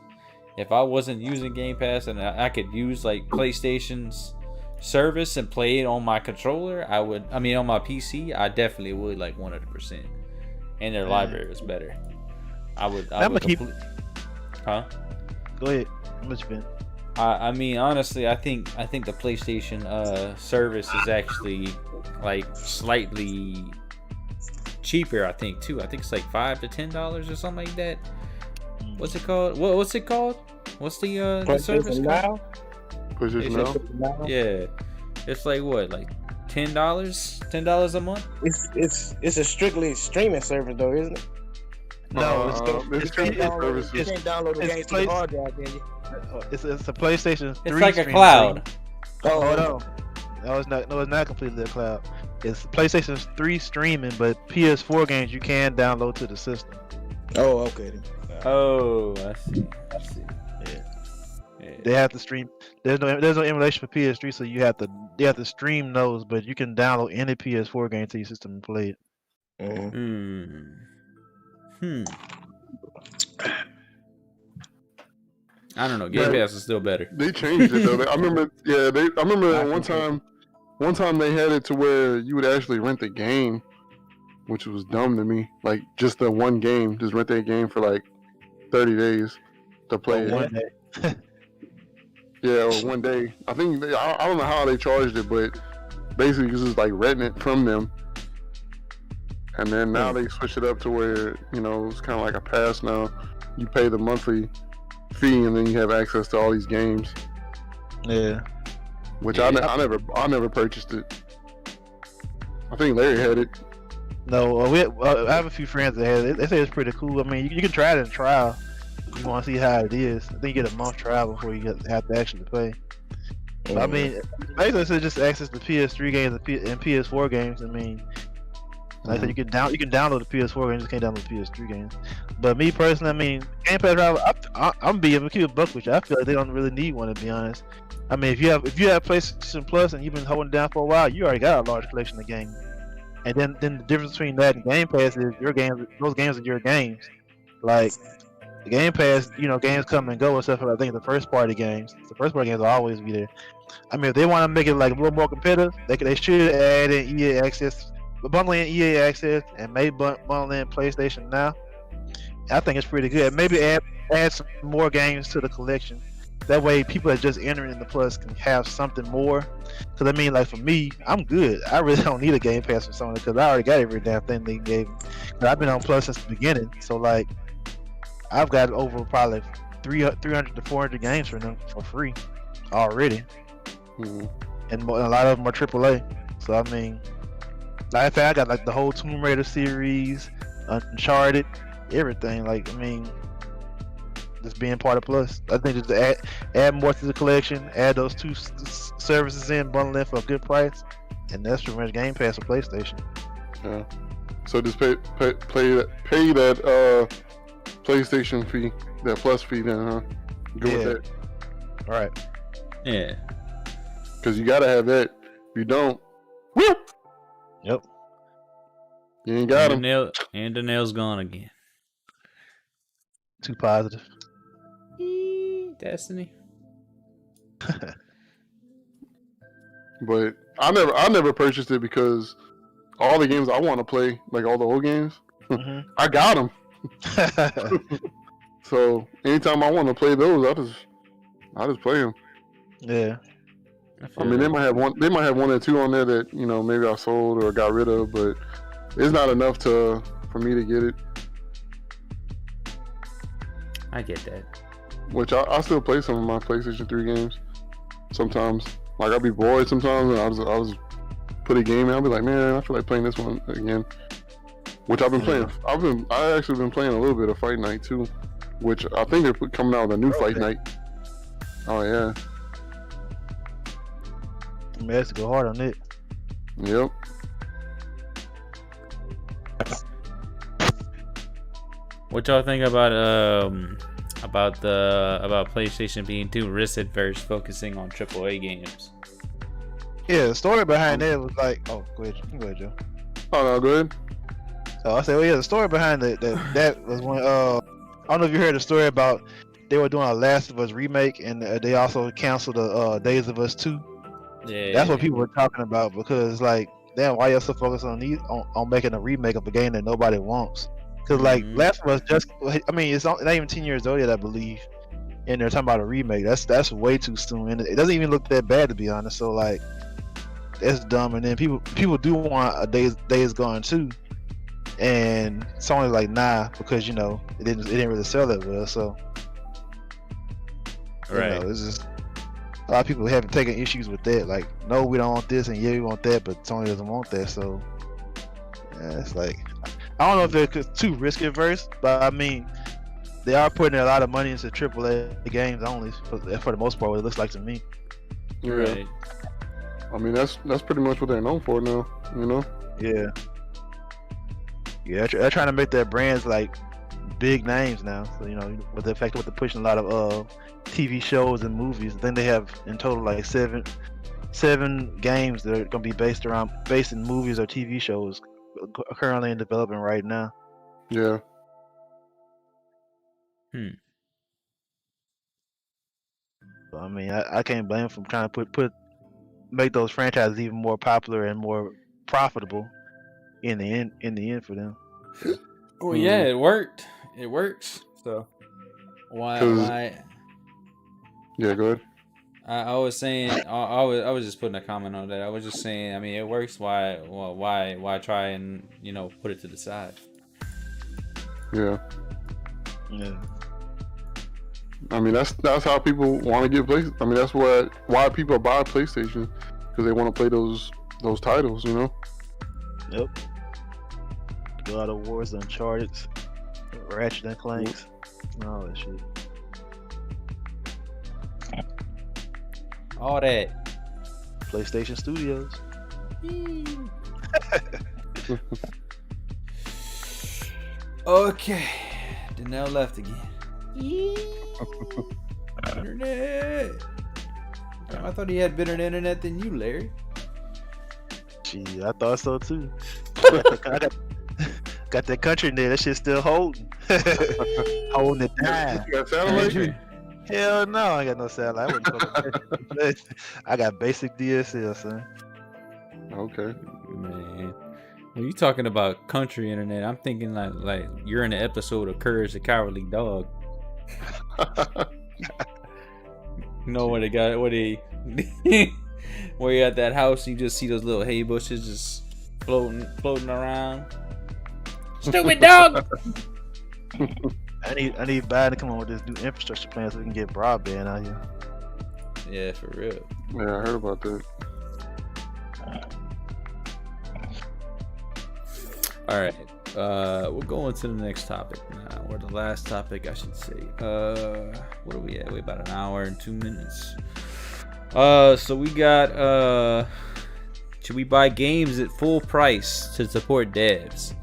If I wasn't using Game Pass and I could use like PlayStation's service and play it on my controller, I would. I mean, on my PC, I definitely would, like 100%. And their library is better. I would Huh? Go ahead. How much been? I mean, honestly, I think the PlayStation service is actually like slightly cheaper. I think too. I think it's like $5 to $10 or something like that. What's it called? What's it called? What's the service called? PlayStation Now? Yeah, it's like what, like $10? $10 a month? It's a strictly streaming service though, isn't it? No, it's streaming services. You can't download the games to the hard drive, can you? It's a PlayStation 3. It's like a cloud. Oh, hold on. No, it's not. No, it's not completely a cloud. It's PlayStation 3 streaming, but PS4 games you can download to the system. Oh, okay. Oh, I see. Yeah. They have to stream. There's no emulation for PS3, so you have to stream those, but you can download any PS4 game to your system and play it. I don't know. Game Pass is still better. They changed it though. I remember. Yeah, I remember that one time. One time they had it to where you would actually rent the game, which was dumb to me. Like just the one game, just rent that game for like 30 days to play it. 1 day. Yeah, or 1 day. I think I don't know how they charged it, but basically it was just like renting it from them. And then now they switch it up to where, you know, it's kind of like a pass now. You pay the monthly fee and then you have access to all these games. Yeah. Which I never purchased it. I think Larry had it. No, I have a few friends that have it. They say it's pretty cool. I mean, you can try it in trial. You want to see how it is. I think you get a month trial before you have to actually play. But, I mean, basically it's just access to PS3 games and PS4 games. I mean, like I said, you can download the PS4 games, you just can't download the PS3 games. But me personally, I mean, Game Pass, I'm being keep a buck with you. I feel like they don't really need one, to be honest. I mean, if you have PlayStation Plus and you've been holding it down for a while, you already got a large collection of games. And then the difference between that and Game Pass is your games. Those games are your games. Like the Game Pass, you know, games come and go, except for I think the first party games. The first party games will always be there. I mean, if they want to make it like a little more competitive, they should add in EA access, bundle in EA access, and maybe bundle in PlayStation Now. I think it's pretty good. Maybe add some more games to the collection. That way, people that just entering in the Plus can have something more. Because I mean, like for me, I'm good. I really don't need a Game Pass for something because I already got every damn thing they gave me. But I've been on Plus since the beginning, so like, I've got over probably 300 to 400 games for them for free already, and a lot of them are AAA. So I mean, like I got like the whole Tomb Raider series, Uncharted, everything. Like I mean, just being part of Plus, I think just add more to the collection, add those two services in, bundle in for a good price, and that's pretty much Game Pass for PlayStation. Yeah. So just pay that PlayStation fee, that Plus fee, then, huh? Go with that. All right. Yeah. Because you gotta have that. If you don't, whoop. Yep. You ain't got him. And the nail's gone again. Too positive. Destiny. But I never purchased it because all the games I want to play, like all the old games, I got them. So anytime I want to play those, I just play them. Yeah. I mean, they might have one or two on there that, you know, maybe I sold or got rid of, but it's not enough for me to get it. I get that. Which I still play some of my PlayStation 3 games sometimes. Like I'll be bored sometimes, and I was put a game in. I'll be like, man, I feel like playing this one again. Which I've been playing. I actually been playing a little bit of Fight Night too, which I think they're coming out with a new Fight Night. Oh yeah. I mean, I have to go hard on it. Yep. What y'all think about about PlayStation being too risk adverse, focusing on AAA games. Yeah, the story behind that was like, oh, go ahead, you can go ahead, Joe. Oh no, good. So I said, well, yeah, the story behind that was when I don't know if you heard the story about they were doing a Last of Us remake, and they also canceled the Days of Us 2. Yeah, That's what people were talking about, because like, damn, why y'all so focused on making a remake of a game that nobody wants? Because like Last of Us it's not even 10 years old yet, I believe, and they're talking about a remake. That's way too soon, and it doesn't even look that bad, to be honest. So like, that's dumb. And then people do want a Days Gone too, and Sony's like, nah, because it didn't really sell that well. So right. it's just a lot of people have taken issues with that. Like, no, we don't want this, and yeah, we want that, but Sony doesn't want that. So yeah, it's like, I don't know if they're too risk averse, but I mean, they are putting a lot of money into AAA games only for the most part. What it looks like to me. Yeah. Right. I mean, that's pretty much what they're known for now. Yeah. Yeah, they're trying to make their brands like big names now. So with the fact that they're pushing a lot of TV shows and movies, then they have in total like seven games that are gonna be based in movies or TV shows currently in development right now. Yeah. So, I mean, I can't blame them for trying to make those franchises even more popular and more profitable in the end for them. Well, yeah, it worked. It works. So why? Yeah, go ahead. I was saying, I was just putting a comment on that. I was just saying, I mean, it works. Why try and put it to the side? Yeah. Yeah. I mean, that's how people want to get PlayStation. I mean, that's why people buy PlayStation, because they want to play those titles. Yep. God of Wars, Uncharted, Ratchet and Clanks, and all that shit. All that. PlayStation Studios. Okay. Danelle left again. Internet. Damn, I thought he had better internet than you, Larry. Gee, I thought so too. Got that country in there. That shit's still holding. Holding it down. You got satellite? Hell no, I ain't got no satellite. I got basic DSL, son. Okay. Man. When you talking about country internet, I'm thinking like you're in an episode of Courage the Cowardly Dog. Where they got where you at that house, you just see those little hay bushes just floating around. Stupid dog. I need Biden to come on with this new infrastructure plan so we can get broadband out here. Yeah, for real. Yeah, I heard about that. All right. We'll go into the next topic now, or the last topic, I should say. What are we at? We're about an hour and 2 minutes. So we got should we buy games at full price to support devs?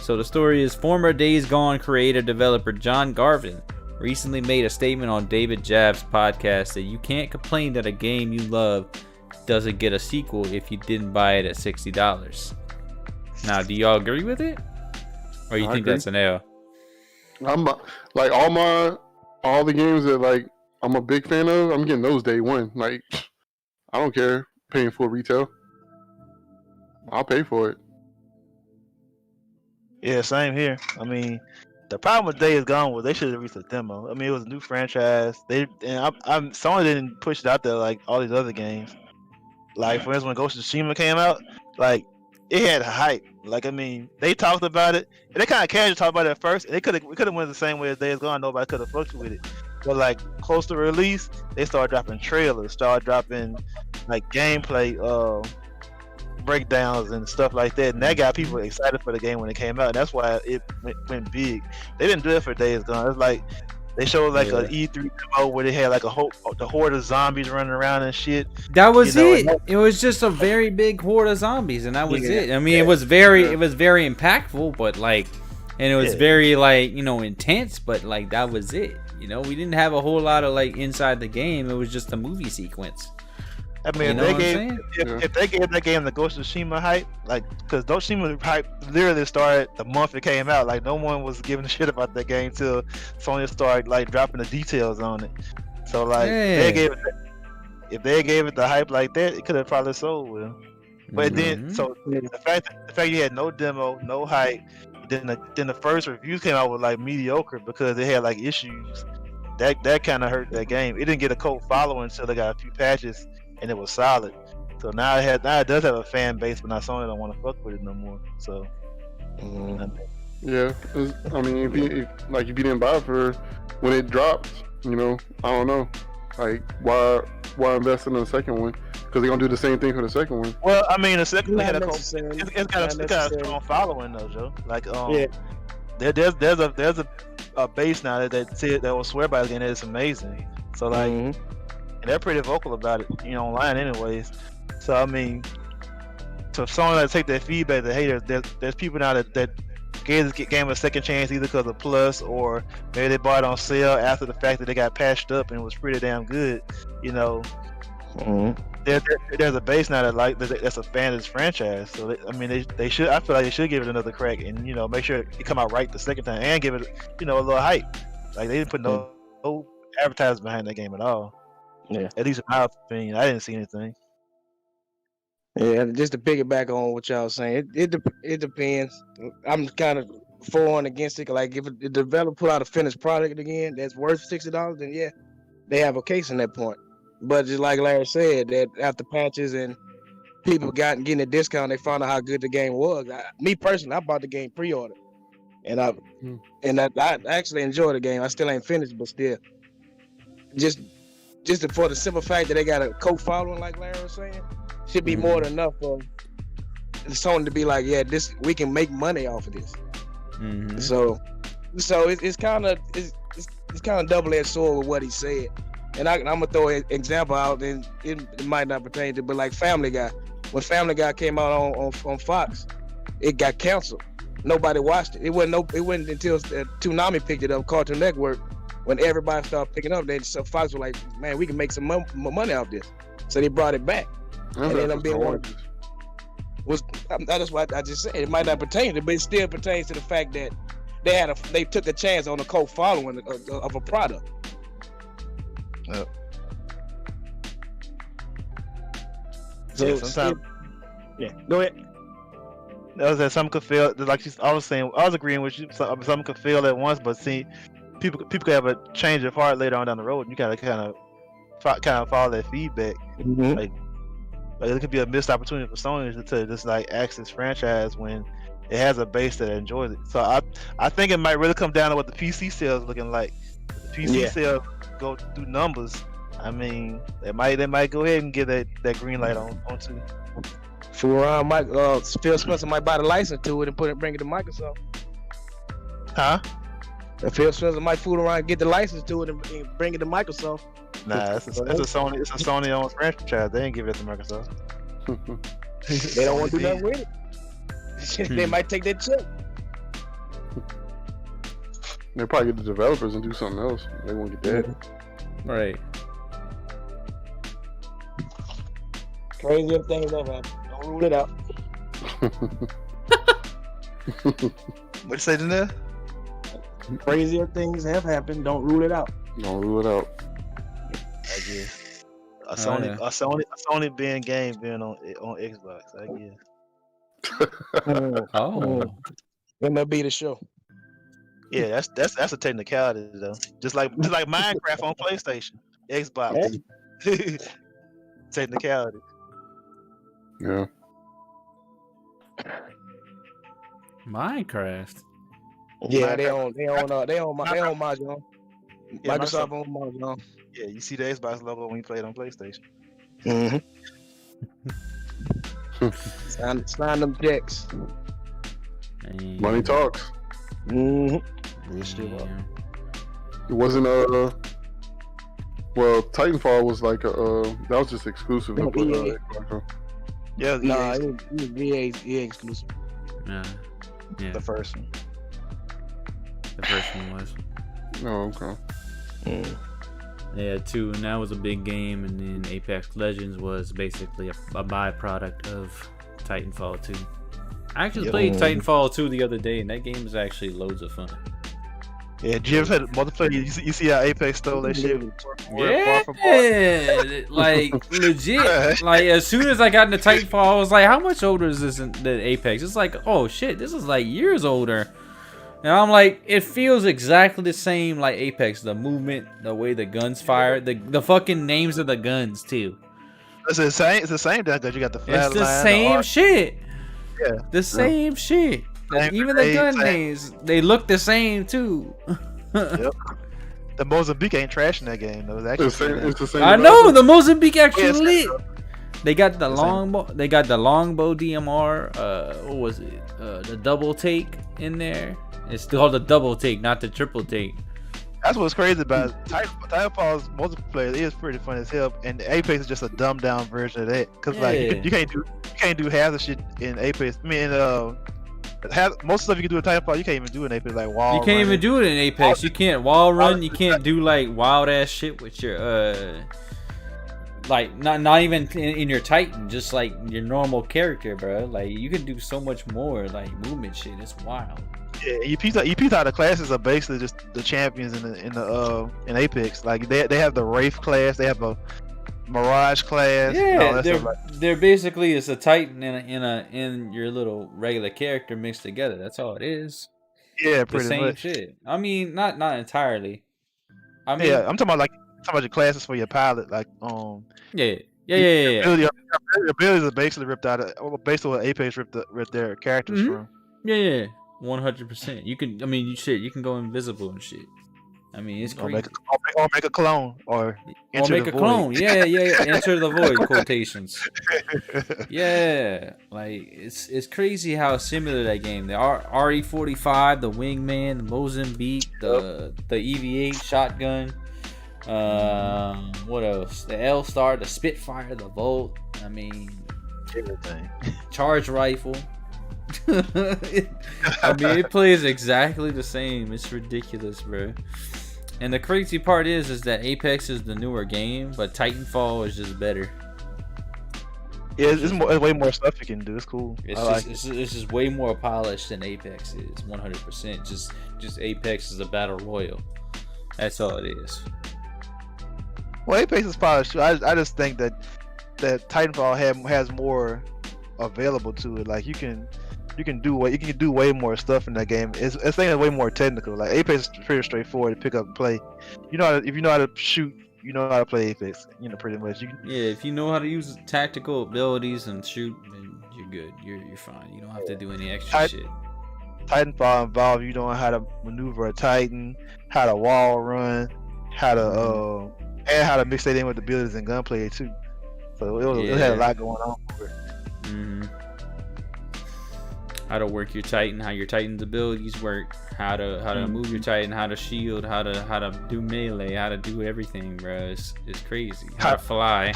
So the story is former Days Gone creator developer John Garvin recently made a statement on David Jab's podcast that you can't complain that a game you love doesn't get a sequel if you didn't buy it at $60. Now, do y'all agree with it? Or you think agree. that's an L? I'm like all the games that like I'm a big fan of, I'm getting those day one. Like, I don't care paying full retail. I'll pay for it. Yeah, same here. I mean, the problem with Days Gone was they should have released a demo. I mean, it was a new franchise. Sony didn't push it out there like all these other games. Like, for instance, when Ghost of Tsushima came out, like, it had hype. Like, I mean, they talked about it, and they kind of casually talked about it at first. And we could have went the same way as Days Gone. Nobody could have fucked with it. But like close to release, they started dropping trailers, started dropping like gameplay breakdowns and stuff like that, and that got people excited for the game when it came out. And that's why it went big. They didn't do it for Days Gone. It's like they showed like a E3 demo where they had like the horde of zombies running around and shit. That was it. It was just a very big horde of zombies, and that was it. I mean, it was very impactful, but like, and it was very like intense, but like that was it. You know, we didn't have a whole lot of like inside the game. It was just a movie sequence. I mean, You know if what they I'm gave saying? if they gave that game the Ghost of Tsushima hype, like, because Ghost of Tsushima hype literally started the month it came out. Like, no one was giving a shit about that game till Sony started like dropping the details on it. So like, if they gave it the hype like that, it could have probably sold well. But then, Mhm. so the fact you had no demo, no hype, then the first reviews came out with like mediocre because they had like issues. That kind of hurt that game. It didn't get a cult following until they got a few patches and it was solid. So now it does have a fan base, but now Sony don't want to fuck with it no more. So Yeah, I mean, if you didn't buy it for when it dropped, you know, I don't know, like why invest in the second one? Because they're gonna do the same thing for the second one. well, I mean, the second one Not had a cult. necessarily. It's got Not a necessarily. strong following though, Joe. Like Yeah. there's a base now that will swear by the game that it's amazing. So like, Mhm. and they're pretty vocal about it, you know, online anyways. So I mean, so if someone that take that feedback that hey, there's people now that gave the game a second chance either because of Plus or maybe they bought it on sale after the fact that they got patched up and it was pretty damn good, you know. There's a base now that's a fan of this franchise. So I mean, they should. I feel like they should give it another crack and you know make sure it come out right the second time and give it a little hype. Like they didn't put no advertising behind that game at all. Yeah. At least in my opinion, I didn't see anything. Yeah, just to piggyback on what y'all was saying, it depends. I'm kind of for and against it. Like if the developer put out a finished product again that's worth $60, then yeah, they have a case in that point. But just like Larry said, that after patches and people getting a discount, they found out how good the game was. Me personally, I bought the game pre-order, and I actually enjoyed the game. I still ain't finished, but still, just for the simple fact that they got a cult following, like Larry was saying, should be more than enough for Sony to be like, yeah, we can make money off of this. Mhm. So it's kind of double-edged sword with what he said. And I'm gonna throw an example out, and it might not pertain to, but like Family Guy. When Family Guy came out on Fox, it got canceled. Nobody watched it. It wasn't until Toonami picked it up, Cartoon Network, when everybody started picking up. So Fox was like, man, we can make some more money off this. So they brought it back. And then I'm being one. That's what I just said. It might not pertain to, but it still pertains to the fact that they took a chance on the cult following of a product. So sometimes, yeah. Go ahead. that was that some could fail. Like I was saying, I was agreeing with you. Some could fail at once, but see, people could have a change of heart later on down the road, and you gotta kind of follow that feedback. Mm-hmm. Like it could be a missed opportunity for Sony to just like axe this franchise when it has a base that enjoys it. So I think it might really come down to what the PC sales looking like. If the PC sales go through numbers, I mean, they might go ahead and get that green light on too. Fool around, Phil Spencer might buy the license to it and bring it to Microsoft. Huh? Phil Spencer might fool around and get the license to it and bring it to Microsoft. Nah, it's a Sony owned franchise. They ain't give it to Microsoft. They don't want to do nothing with it. They might take that check. They probably get the developers and do something else. They won't get that. Right. Crazier things ever happened. Don't rule it out. What you say, Janelle? Crazier things have happened. Don't rule it out. Don't rule it out. I guess. A Sony being game being on Xbox, I guess. Oh. MLB the show. Yeah, that's a technicality though. Just like Minecraft on PlayStation, Xbox. Technicality. Yeah. Minecraft. Yeah, they own Mahjong. Yeah, Microsoft owns Mahjong. Yeah, you see the Xbox logo when you play it on PlayStation. Mm-hmm. sign them checks. Money talks. Mm-hmm. Yeah. It wasn't well, Titanfall was like that was just exclusive to put Xbox. Yeah, Nah, it was EA exclusive. Yeah. the first one. The first one was. Oh, okay. Yeah, 2, and that was a big game, and then Apex Legends was basically a byproduct of Titanfall 2. I actually played Titanfall 2 the other day, and that game is actually loads of fun. Yeah, did you ever had multiplayer? You see how Apex stole that shit? Yeah, like legit. Like as soon as I got into Titanfall, I was like, "How much older is this than Apex?" It's like, "Oh shit, this is like years older." And I'm like, it feels exactly the same like Apex. The movement, the way the guns fire, the fucking names of the guns too. It's the same. It's the same because you got the flat It's the line, same shit. Yeah, The same shit. Same Even the grenade, gun same- names, they look the same too. Yep. The Mozambique ain't trash in that game though. It's actually It's the same. I know the Mozambique actually Yeah, it's lit. They got the the same. longbow. They got the longbow DMR. What was it? The double take in there. It's called the double take, not the triple take. That's what's crazy about it. Titanfall's multiplayer is pretty fun as hell, and Apex is just a dumbed down version of that. Cause like Yeah. you can't do half the shit in Apex. I mean, most stuff you can do in Titanfall, you can't even do in Apex, like wall. You can't even running. do it in Apex. You can't wall run. You can't do like wild ass shit with your like not even in your Titan, just like your normal character, bro. Like you can do so much more like movement shit. It's wild. Yeah, you piece out the classes are basically just the champions in Apex. Like they have the Wraith class, they have a Mirage class. and all Yeah, that stuff like they're basically it's a Titan in your little regular character mixed together. That's all it is. yeah, The pretty same much. shit. I mean, not entirely. I mean, Yeah, I'm talking about your classes for your pilot, like yeah. Ability, abilities are basically ripped out of based on what Apex ripped their characters Mhm. from. Yeah, 100%. You can, I mean, you can go invisible and shit. I mean, it's Or crazy. make a clone or Or enter make the a void. clone. Yeah. Enter the void quotations. Yeah, like it's crazy how similar that game. The RE45, the Wingman, the Mozambique, the EV8 shotgun. What else? The L-Star, the Spitfire, the Volt. I mean, Everything. charge rifle. I mean, it plays exactly the same. It's ridiculous, bro. And the crazy part is that Apex is the newer game, but Titanfall is just better. Yeah, it's way more stuff you can do. It's cool. It's just way more polished than Apex is. 100%. Just Apex is a battle royal. That's all it is. Well, Apex is polished too. I just think that Titanfall has more available to it. Like you can do way more stuff in that game. It's way more technical. Like Apex is pretty straightforward to pick up and play. If you know how to shoot, you know how to play Apex. Pretty much. Yeah, if you know how to use tactical abilities and shoot, then you're good. You're fine. You don't have to do any extra shit. Titanfall involves you knowing how to maneuver a Titan, how to wall run, how to and how to mix that in with the abilities and gunplay too. So it had a lot going on for it. Mm-hmm. How to work your Titan, how your Titan's abilities work, how to move your Titan, how to shield, how to do melee, how to do everything, bro. It's crazy. How to fly.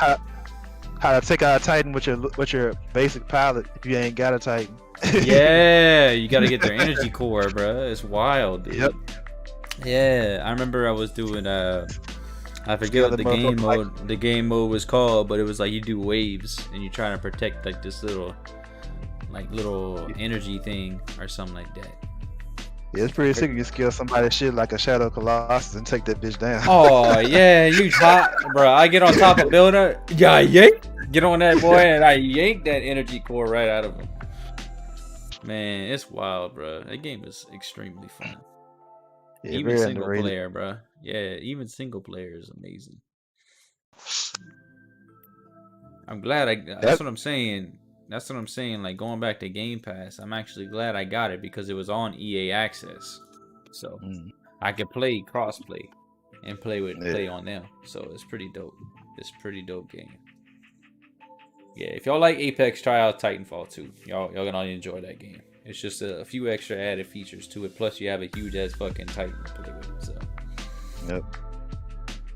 How to take out a Titan with your basic pilot if you ain't got a Titan. Yeah, you gotta get their energy core, bro. It's wild, dude. Yep. Yeah, I remember I was doing I forget what the game mode was called, but it was like you do waves and you're trying to protect like this little energy thing or something like that. Yeah, it's pretty sick. You can scale somebody's shit like a Shadow Colossus and take that bitch down. Oh yeah, you top, bro. I get on top of builder, yeah, yank, get on that boy, and I yank that energy core right out of him. Man, it's wild, bro. That game is extremely fun. Yeah, Even very single underrated. player, bro. Yeah, even single player is amazing. I'm glad that's what I'm saying. That's what I'm saying. Like going back to Game Pass, I'm actually glad I got it because it was on EA Access, so I could play crossplay and play on them. So it's pretty dope. It's a pretty dope game. Yeah, if y'all like Apex, try out Titanfall 2. Y'all gonna enjoy that game. It's just a few extra added features to it. Plus, you have a huge ass fucking Titan to play with. So, yep,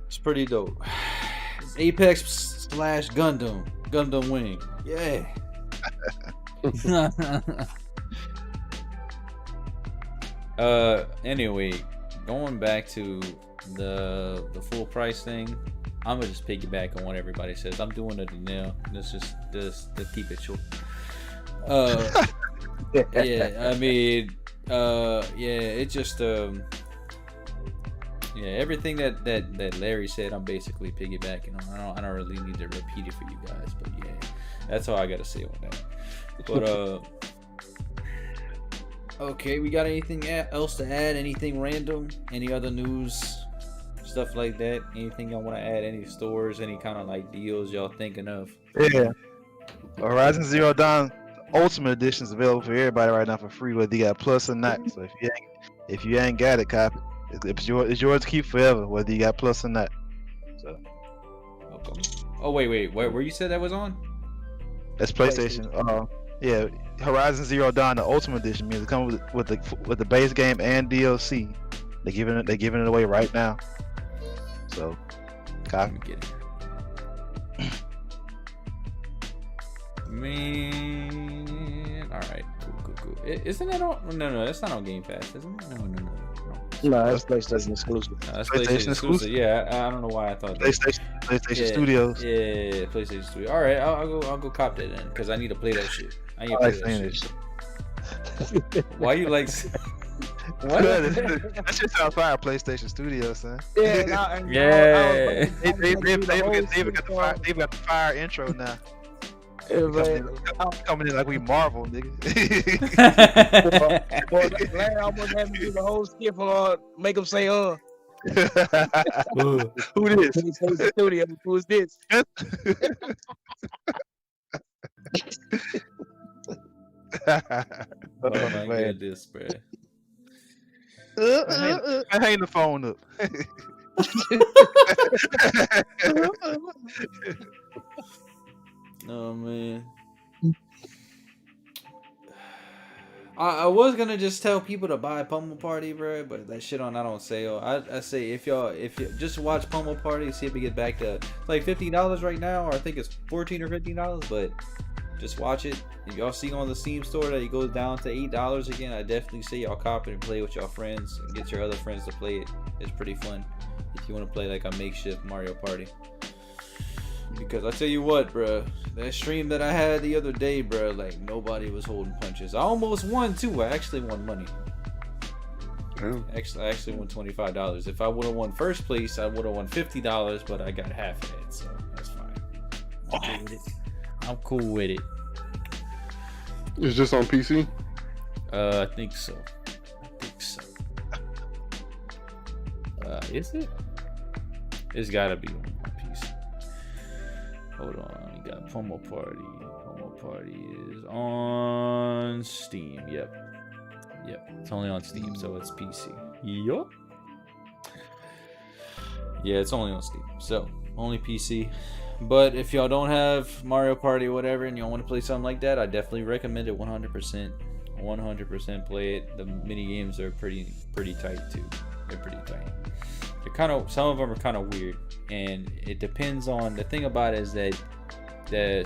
it's pretty dope. It's Apex / Gundam Wing. Yeah. Anyway, going back to the full price thing, I'm gonna just piggyback on what everybody says. I'm doing it now. Let's just to keep it short. Yeah, I mean, yeah, it just yeah, everything that Larry said, I'm basically piggybacking on. I don't really need to repeat it for you guys, but yeah, that's all I gotta say on that. But okay, we got anything else to add? Anything random? Any other news? Stuff like that? Anything y'all want to add? Any stores? Any kind of like deals y'all thinking of? Yeah. Horizon Zero Dawn Ultimate Edition is available for everybody right now for free, whether you got Plus or not. So if you ain't got it, copy. It's yours to keep forever, whether you got Plus or not. So. Okay. Oh wait, where you said that was on? That's PlayStation. Yeah, Horizon Zero Dawn, the Ultimate Edition, means it comes with the base game and DLC. They're giving it away right now. So, copy. Get it. Man, all right, cool. Isn't that on? No, that's not on Game Pass, isn't it? No. No, that's PlayStation exclusive. That's PlayStation exclusive. Yeah, I don't know why I thought that. PlayStation Studios. Yeah, PlayStation Studios. All right, I'll go cop that then, because I need to play that shit. I need to play that shit. Why you like? What? That shit sounds fire. PlayStation Studios, son. Yeah, Yeah. They even got the fire intro now. Coming in like we Marvel, nigga. Larry almost had me do the whole skip on make him say Who this? Studio. Who's this? Oh my goodness, bro. I hang the phone up. Oh man. I was gonna just tell people to buy Pummel Party, bro, but that shit not on sale. I say if you just watch Pummel Party, see if it get back to like $50 right now, or I think it's $14 or $15, but just watch it. If y'all see on the Steam store that it goes down to $8 again, I definitely say y'all cop it and play with y'all friends and get your other friends to play it. It's pretty fun if you want to play like a makeshift Mario Party. Because I tell you what, bro, that stream that I had the other day, bro, like nobody was holding punches. I almost won too. I actually won money. Yeah. I actually won $25. If I would have won first place, I would have won $50, but I got half of it, so that's fine. I'm cool with it. It's just on PC? I think so. Is it? It's gotta be on PC. Hold on, we got Pummel Party. Pummel Party is on Steam. Yep. It's only on Steam, so it's PC. Yup. Yeah, it's only on Steam, so only PC. But if y'all don't have Mario Party or whatever, and y'all want to play something like that, I definitely recommend it 100%. 100% play it. The mini games are pretty tight too. They're pretty tight. Some of them are kind of weird, and it depends on the thing about it is that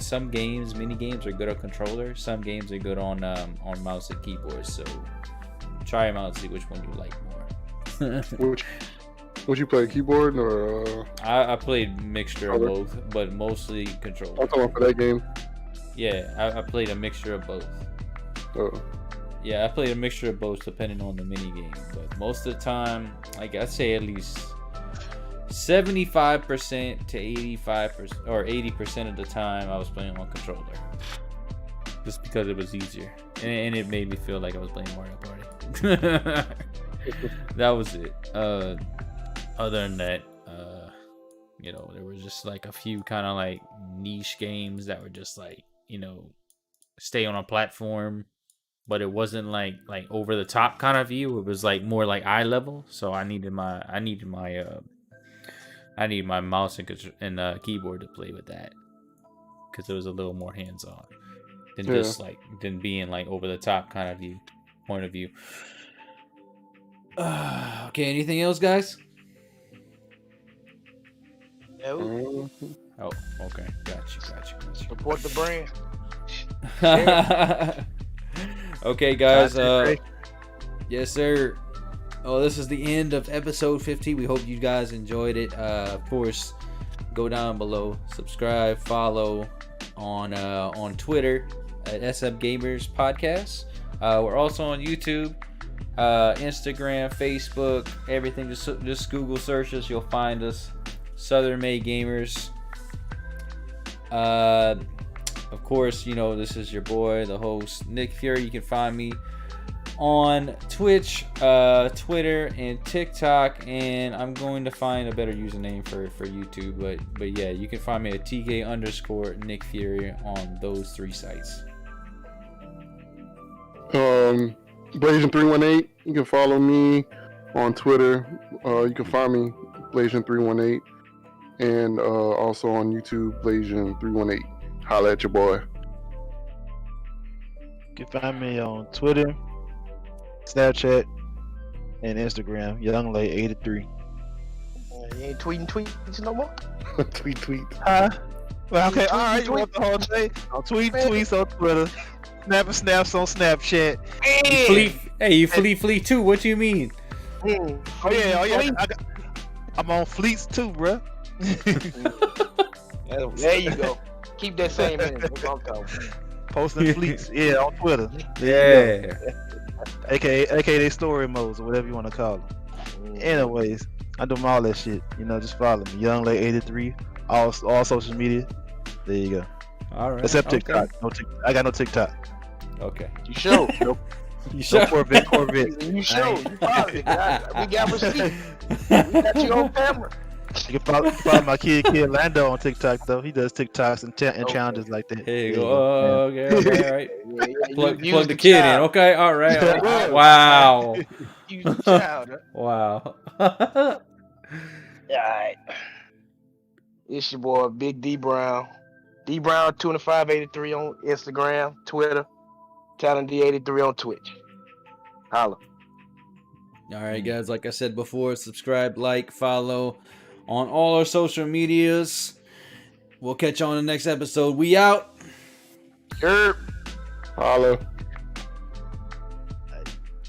some mini games are good on controller, some games are good on mouse and keyboard. So try them out and see which one you like more. Would you play keyboard or? I played mixture of both, but mostly controller. I'm talking for that game. Yeah, I played a mixture of both. Oh. Yeah, I played a mixture of both depending on the mini game, but most of the time, like I'd say at least 75% to 85% or 80% of the time I was playing on controller, just because it was easier and it made me feel like I was playing Mario Party. That was it. Other than that, there was just like a few kind of like niche games that were just like, stay on a platform, but it wasn't like over the top kind of view. It was like more like eye level. So I needed my mouse and keyboard to play with that, because it was a little more hands on than just than being like over the top kind of point of view. Okay, anything else, guys? No. Oh, okay. Got you. Support the brand. Okay, guys. Yes, sir. Well, this is the end of episode 50. We hope you guys enjoyed it. Of course, go down below, subscribe, follow on Twitter at SM Gamers Podcast. We're also on YouTube, Instagram, Facebook, everything. Just Google search us, you'll find us. Southern Made Gamers. Of course, you know, this is your boy, the host, Nick Fury. You can find me on Twitch, Twitter, and TikTok, and I'm going to find a better username for YouTube, but yeah, you can find me at TK_Nick Fury on those 3 sites. Blasian318, you can follow me on Twitter. You can find me Blasian318, and also on YouTube, Blasian318. Holla at your boy. You can find me on Twitter, Snapchat, and Instagram, YoungLay83. You ain't tweets no more? tweet. Huh? Well, okay, Tweet, alright, you tweet. want the whole day? I'll tweets on Twitter, snaps on Snapchat. You fleet too. What you mean? Oh yeah. I'm on fleets too, bruh. There you go. Keep that same energy. That's what I'm talking about. Posting fleets, yeah, on Twitter. Yeah. AKA they story modes or whatever you want to call them. Anyways, I do all that shit. You know, just follow me, YoungLay83, all social media. There you go. All right. Except okay. TikTok. No I got no TikTok. Okay. You show. You sure? No Corvette. You show. You follow. We got receipt. We got you on camera. You can follow my kid Lando on TikTok though. He does TikToks and challenges like that. Here you There go. Okay, all right. Yeah, Plug the kid in. Okay, all right. All right. Wow. Use the child. Wow. Alright. It's your boy, Big D Brown. D Brown 2583 on Instagram, Twitter, Talent D83 on Twitch. Holla. All right, guys. Like I said before, subscribe, like, follow on all our social medias. We'll catch you on the next episode. We out. Yerp. Holla.